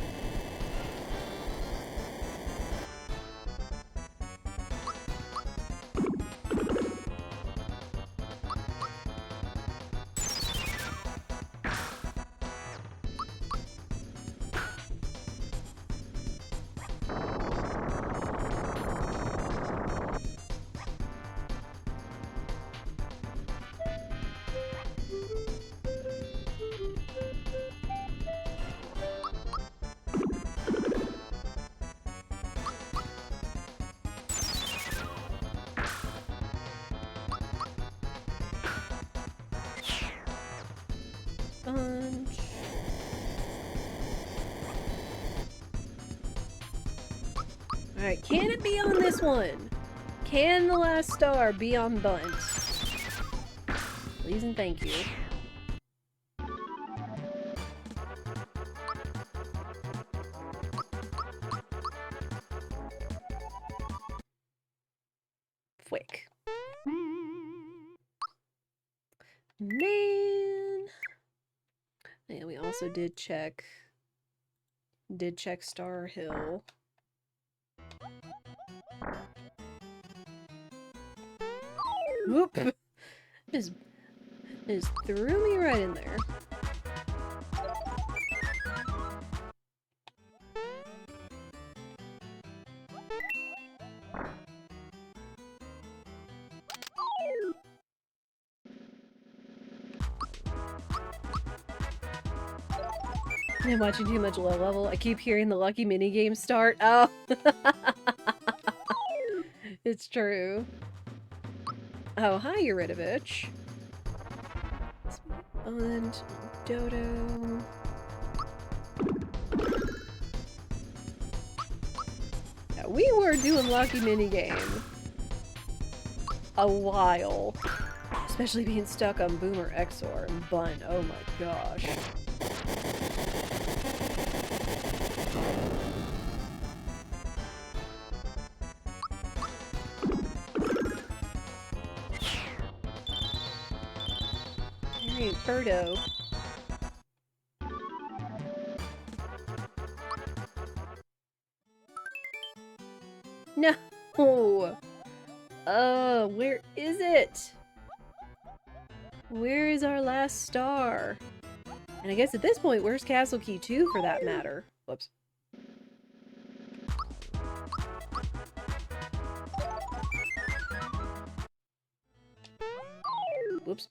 bunch. Alright, can it be on this one? Can the last star be on bunch? Please and thank you. Fwick. Man. And we also did check Star Hill. Whoop! Just threw me right in there. I'm watching too much low level. I keep hearing the lucky minigame start. Oh! It's true. Oh, hi, Eurytovich. And Dodo. Yeah, we were doing lucky minigame a while. Especially being stuck on Boomer Exor and Bun. Oh my gosh. Alright, Birdo. No! Where is it? Where is our last star? And I guess at this point, where's Castle Key 2 for that matter? Whoops. Whoops.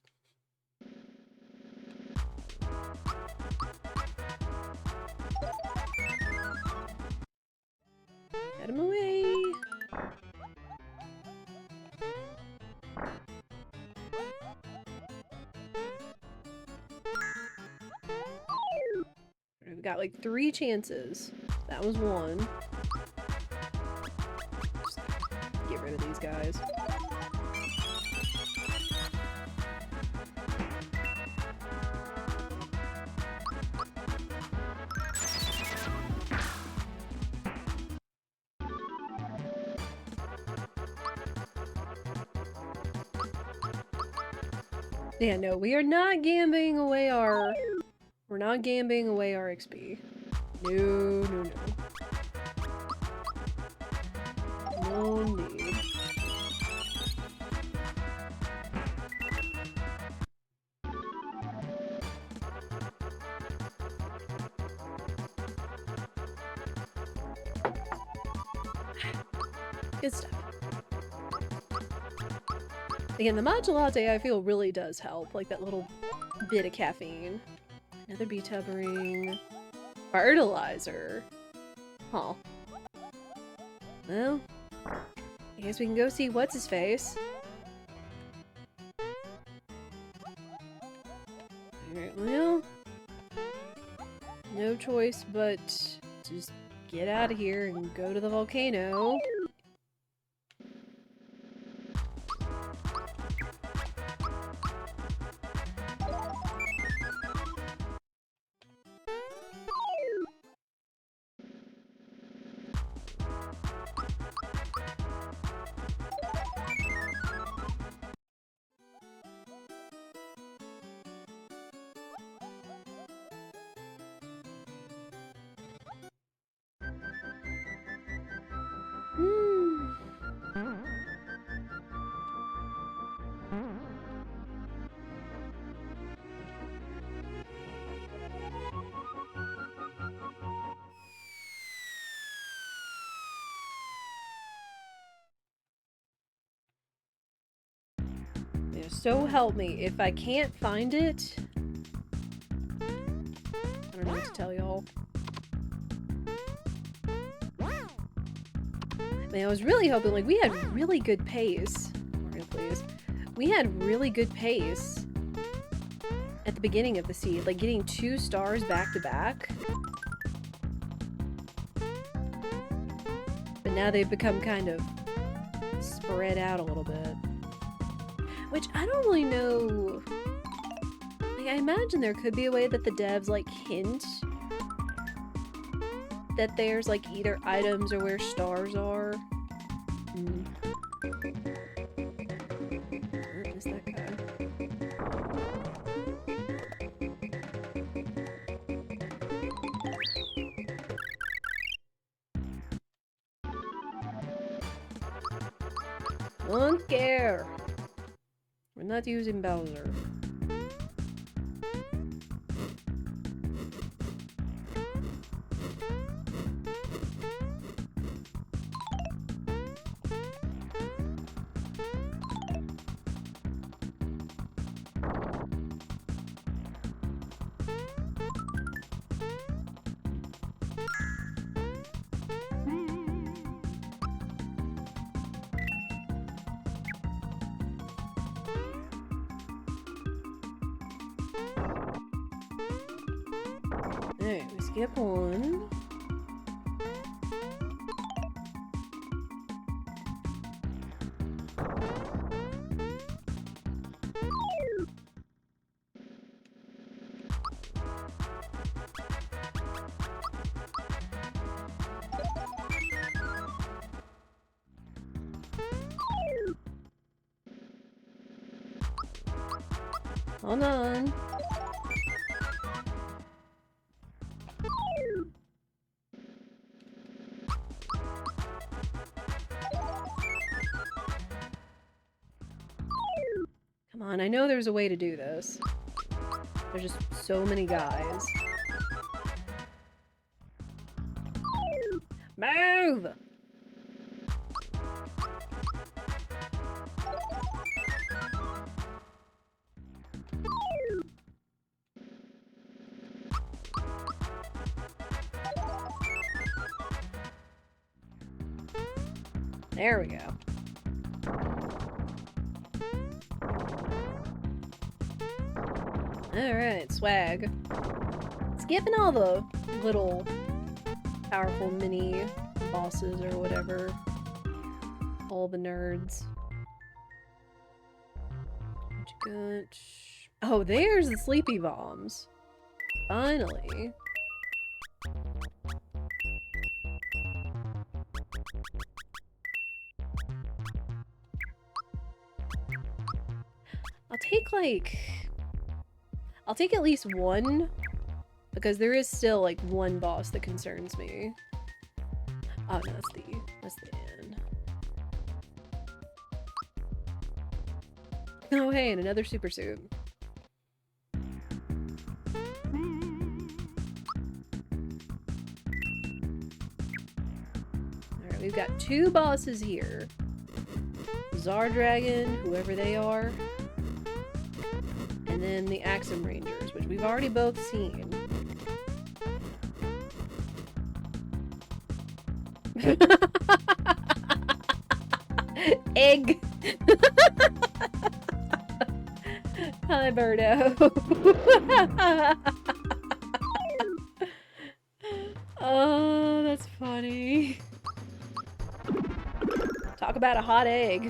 Get him away. We got like 3 chances. That was one. Just get rid of these guys. Yeah, no, we are not gambling away our... We're not gambling away our XP. No, no, no. No need. Good stuff. Again, the matcha latte I feel really does help, like that little bit of caffeine. Another B-tub ring. Fertilizer. Huh. Well, I guess we can go see what's his face. Alright, well, no choice but just get out of here and go to the volcano. So help me, if I can't find it, I don't know what to tell y'all. I mean, I was really hoping, like, we had really good pace. Mario, please. We had really good pace. at the beginning of the seed, like getting 2 stars back to back. But now they've become kind of spread out a little bit. Which I don't really know. Like, I imagine there could be a way that the devs, like, hint that there's, like, either items or where stars are. Where is that guy? Don't care. We're not using Bowser. Alright, we skip one. Hold on. Come on, I know there's a way to do this. There's just so many guys. Move! There we go. Alright, swag. Skipping all the little powerful mini bosses or whatever. All the nerds. What you got? Oh, there's the sleepy bombs. Finally. I'll take at least one, because there is still, like, one boss that concerns me. Oh, no, that's the end. Oh, hey, and another super suit. Alright, we've got 2 bosses here. Zardragon, whoever they are. And then the Axum Rangers, which we've already both seen. Egg! Hi, Birdo. Oh, that's funny. Talk about a hot egg.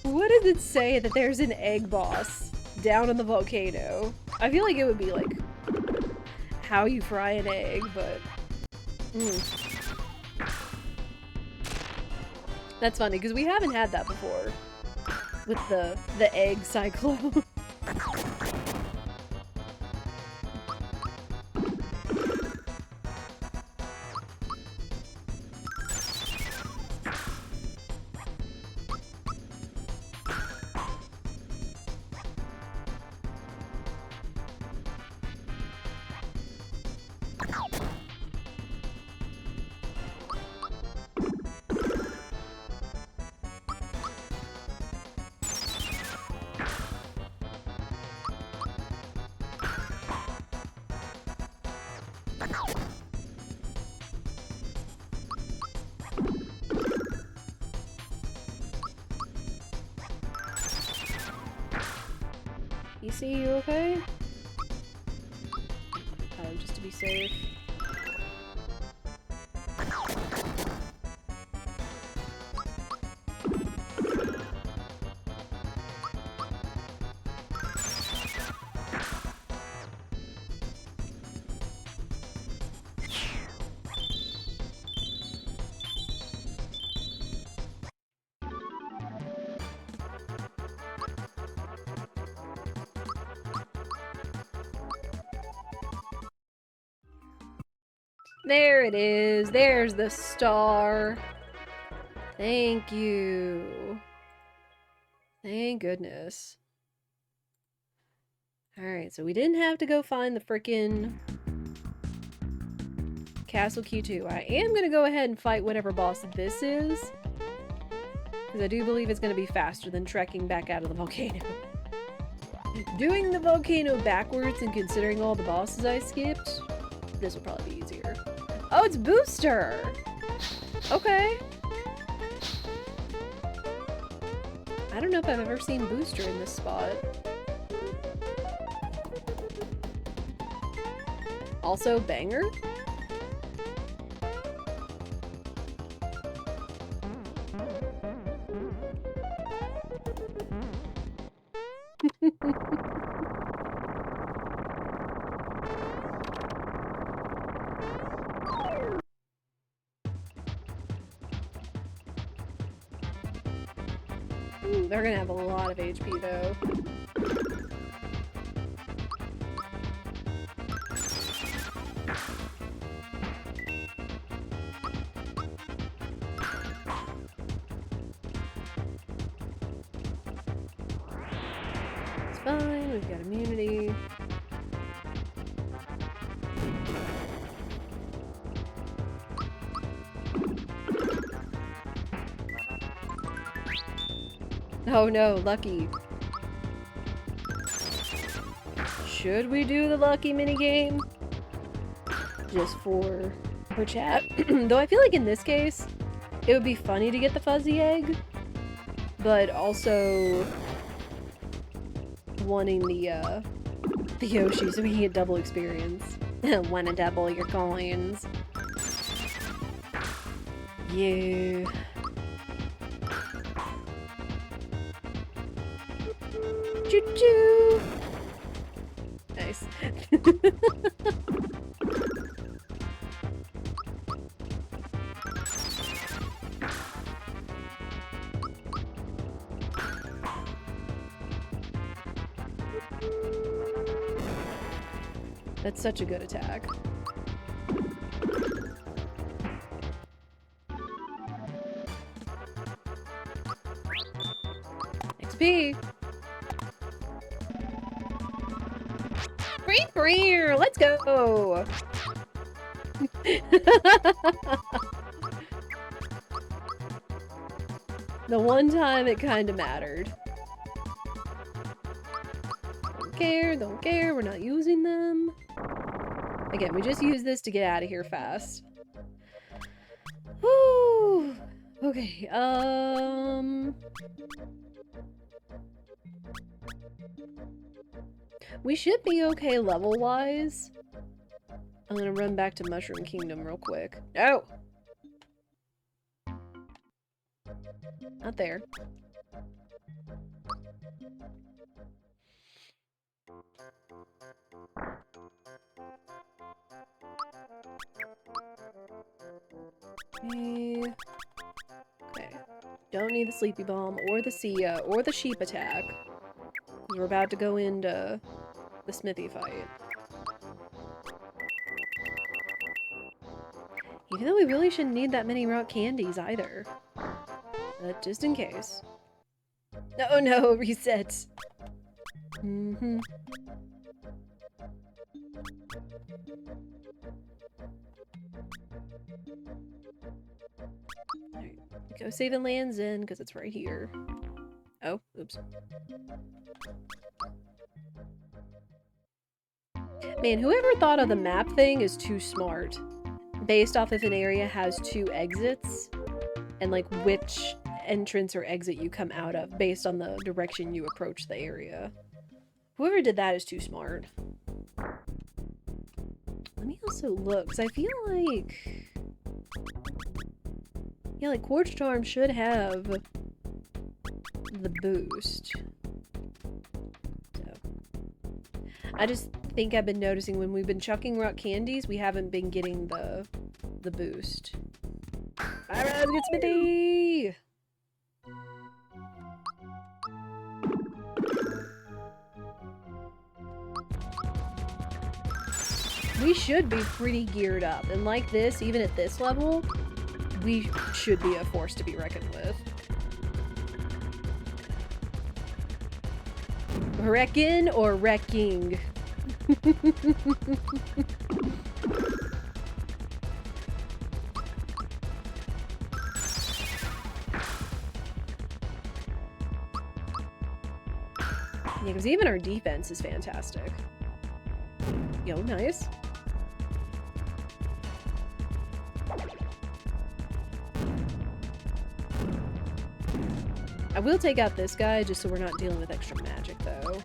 What does it say that there's an egg boss down in the volcano? I feel like it would be like how you fry an egg, but that's funny because we haven't had that before with the egg cyclone. Stacy, you okay? Just to be safe. There it is. There's the star. Thank you. Thank goodness. Alright, so we didn't have to go find the frickin' Castle Key 2. I am gonna go ahead and fight whatever boss this is. Because I do believe it's gonna be faster than trekking back out of the volcano. Doing the volcano backwards and considering all the bosses I skipped, this will probably be easier. Oh, it's Booster! Okay. I don't know if I've ever seen Booster in this spot. Also, Banger? Ooh, they're gonna have a lot of HP though. It's fine, we've got immunity. Oh no, Lucky. Should we do the Lucky minigame? Just for chat. Though I feel like in this case, it would be funny to get the fuzzy egg, but also wanting the Yoshi so we can get double experience. Wanna double your coins. Yeah. Choo-choo! Nice. That's such a good attack. XP! Let's go! The one time it kinda mattered. Don't care, we're not using them. Again, we just use this to get out of here fast. Whew! Okay, we should be okay level-wise. I'm gonna run back to Mushroom Kingdom real quick. No! Not there. Okay. Don't need the Sleepy Bomb or the Sia or the Sheep attack. We're about to go into the Smithy fight. Even though we really shouldn't need that many rock candies either. But just in case. No, no, reset. Mm-hmm. Alright, go save and lands in, because it's right here. Oh, oops. Man, whoever thought of the map thing is too smart. Based off if an area has 2 exits, and like which entrance or exit you come out of based on the direction you approach the area. Whoever did that is too smart. Let me also look, because I feel like... Yeah, like Quartz Charm should have the boost. So. I just think I've been noticing when we've been chucking rock candies, we haven't been getting the boost. Alright, let's get Smithy! We should be pretty geared up, and like this, even at this level, we should be a force to be reckoned with. Reckon or wrecking? Yeah, because even our defense is fantastic. Yo, nice. I will take out this guy just so we're not dealing with extra magic, though.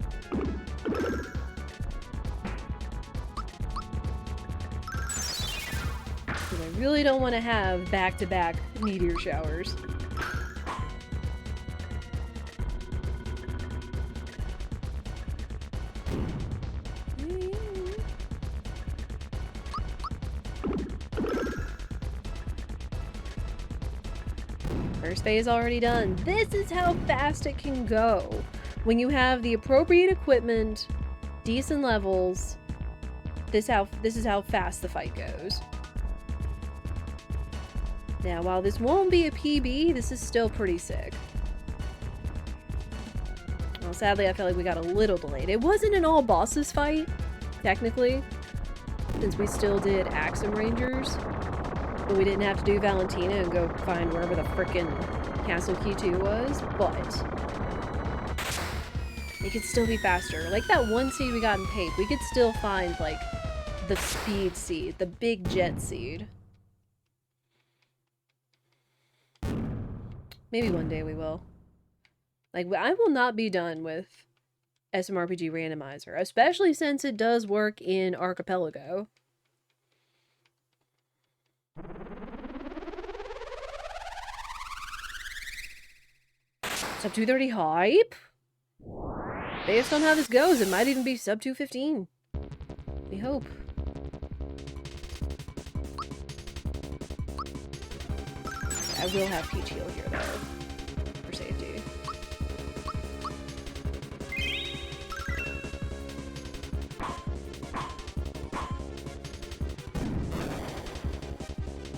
Because I really don't want to have back-to-back meteor showers. First phase already done. This is how fast it can go. When you have the appropriate equipment, decent levels, this is how fast the fight goes. Now, while this won't be a PB, this is still pretty sick. Well, sadly, I feel like we got a little delayed. It wasn't an all bosses fight, technically, since we still did Axum Rangers. But we didn't have to do Valentina and go find wherever the frickin' Castle Key 2 was, but it could still be faster. Like that one seed we got in Pape, we could still find, like, the speed seed, the big jet seed. Maybe one day we will. Like, I will not be done with SMRPG Randomizer, especially since it does work in Archipelago. Sub 230 hype? Based on how this goes, it might even be sub 215. We hope. I will have Peach heal here, though, for safety.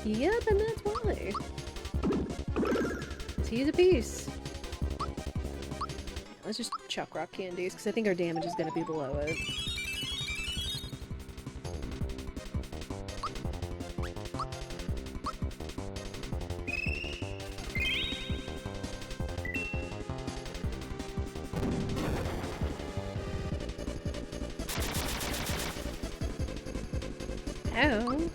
Yep, and that's why. 'Cause he's a piece. Let's just chuck rock candies, because I think our damage is going to be below it. Ow.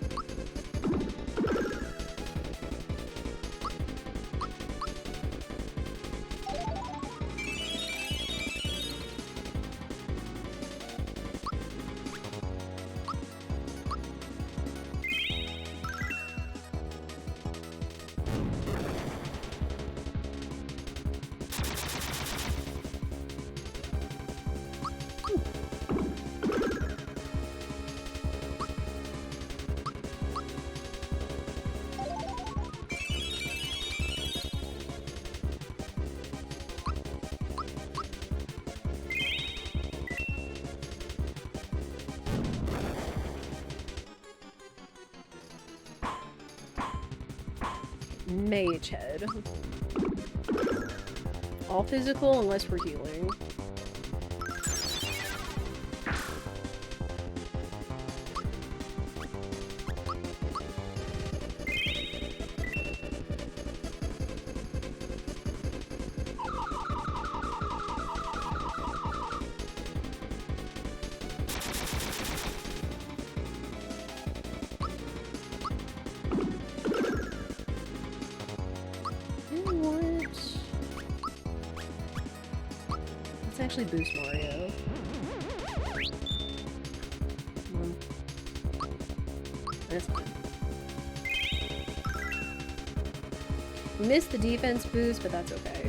Mage Head. All physical unless we're healing. Actually boost Mario. That's fine. Missed the defense boost, but that's okay.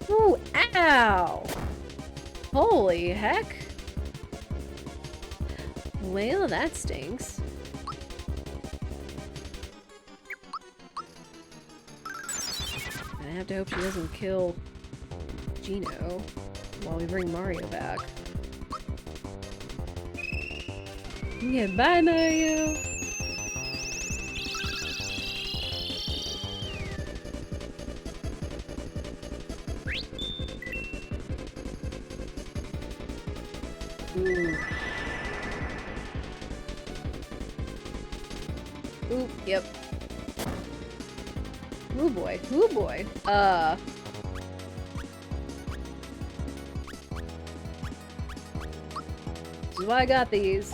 Ooh, ow! Holy heck! Well, that stinks. I have to hope she doesn't kill Gino while we bring Mario back. Yeah, bye, Mario! Ooh. Ooh, yep. Ooh boy, ooh boy. This is why I got these.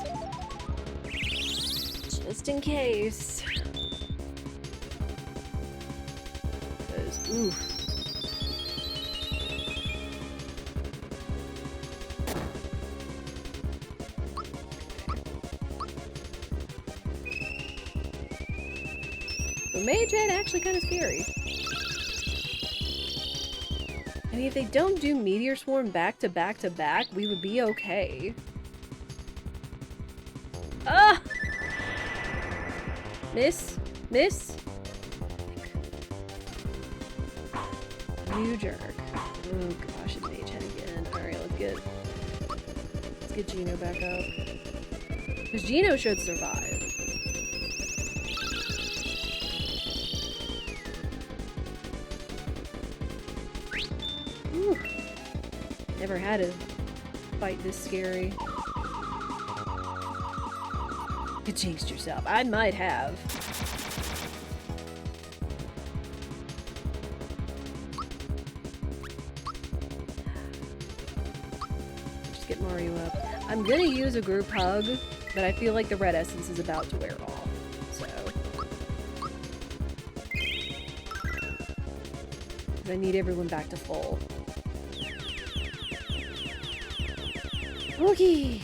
Just in case. 'Cause, ooh. Mage Head actually kind of scary. I mean, if they don't do Meteor Swarm back to back to back, we would be okay. Ah! Miss? Miss? You jerk. Oh gosh, it's Mage Head again. Alright, let's get Gino back up. Because Gino should survive. Never had a fight this scary. You jinxed yourself. I might have. Just get Mario up. I'm gonna use a group hug, but I feel like the red essence is about to wear off. So. I need everyone back to full. Okay.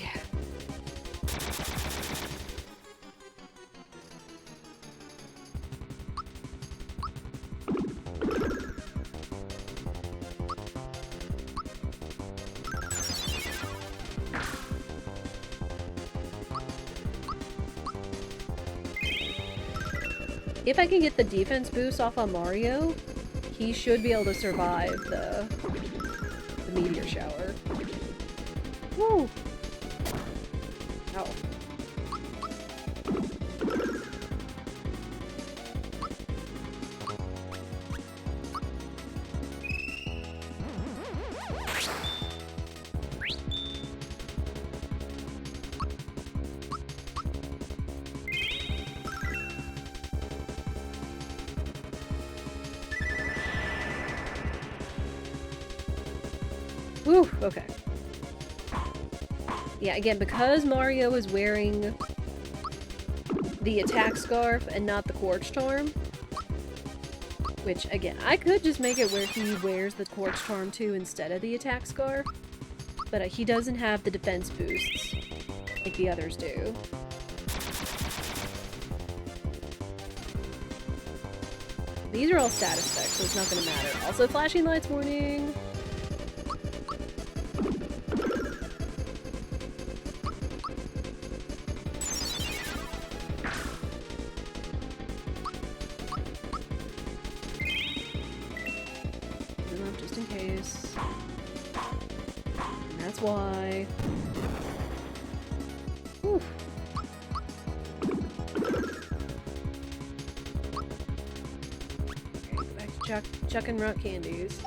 If I can get the defense boost off on Mario, he should be able to survive the meteor shower. Woo! Ow. Woo! Okay. Yeah, again, because Mario is wearing the attack scarf and not the quartz charm, which, again, I could just make it where he wears the quartz charm too instead of the attack scarf, but he doesn't have the defense boosts like the others do. These are all status effects, so it's not going to matter. Also, flashing lights warning! Just in case. And that's why. Whew. Okay, back to chucking rock candies.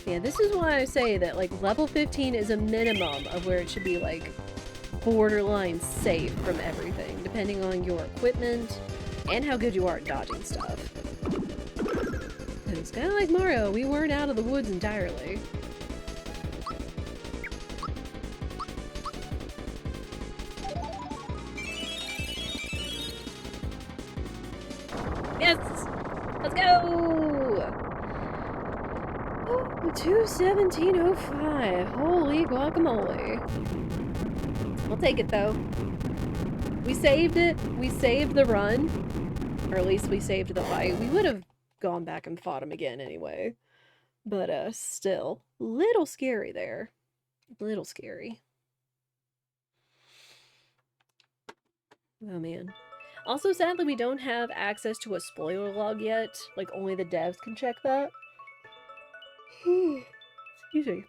Yeah, this is why I say that, like, level 15 is a minimum of where it should be, like, borderline safe from everything, depending on your equipment and how good you are at dodging stuff. And it's kind of like Mario, we weren't out of the woods entirely. Yes! Let's go! Oh, 217.05. Holy guacamole. We'll take it though. We saved it. We saved the run. Or at least we saved the fight. We would have gone back and fought him again anyway. But still, little scary there. Little scary. Oh man. Also, sadly, we don't have access to a spoiler log yet. Like, only the devs can check that. Excuse me.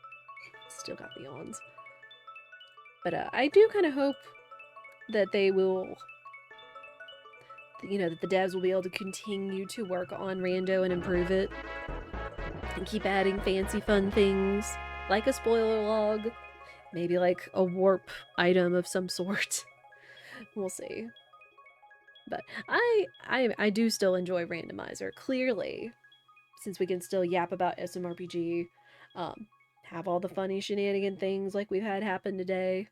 Still got the yawns. But I do kind of hope that they will, you know, that the devs will be able to continue to work on Rando and improve it. And keep adding fancy fun things, like a spoiler log. Maybe like a warp item of some sort. We'll see. But I do still enjoy Randomizer, clearly, since we can still yap about SMRPG, have all the funny shenanigan things like we've had happen today.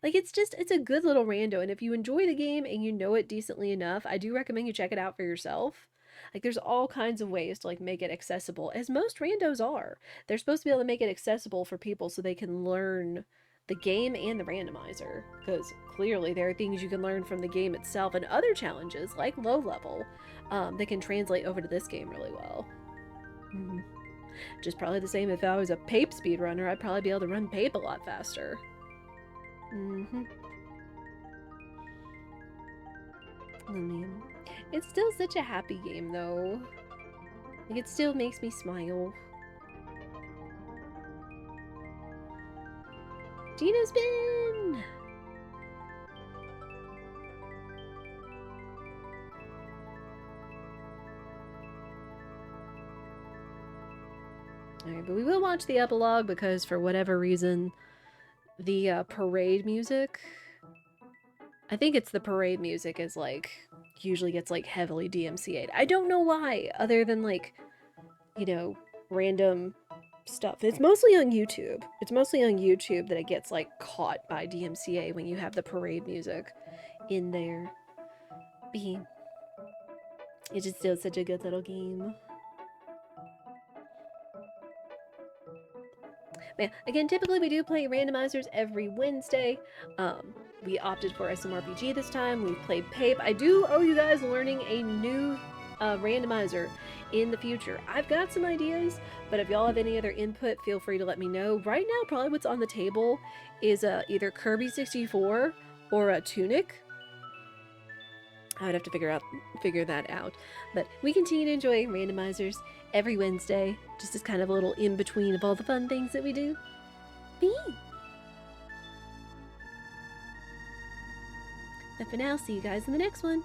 Like, it's a good little rando, and if you enjoy the game and you know it decently enough, I do recommend you check it out for yourself. Like, there's all kinds of ways to, like, make it accessible, as most randos are. They're supposed to be able to make it accessible for people so they can learn the game and the randomizer, because clearly there are things you can learn from the game itself and other challenges, like low level, that can translate over to this game really well. Just probably the same if I was a Pape speedrunner, I'd probably be able to run Pape a lot faster. Oh man. It's still such a happy game though. Like, it still makes me smile. Dino spin! Alright, but we will watch the epilogue because for whatever reason, the parade music, I think it's the parade music is like, usually gets like heavily DMCA'd. I don't know why, other than like, you know, random stuff. It's mostly on YouTube. It's mostly on YouTube that it gets like caught by DMCA when you have the parade music in there. It's just still such a good little game. Yeah, again, typically we do play randomizers every Wednesday. We opted for SMRPG this time. We've played Pape. I do owe you guys learning a new randomizer in the future. I've got some ideas, but if y'all have any other input, feel free to let me know. Right now, probably what's on the table is either Kirby 64 or a Tunic. I would have to figure that out. But we continue to enjoy randomizers every Wednesday, just as kind of a little in-between of all the fun things that we do. But for now, see you guys in the next one.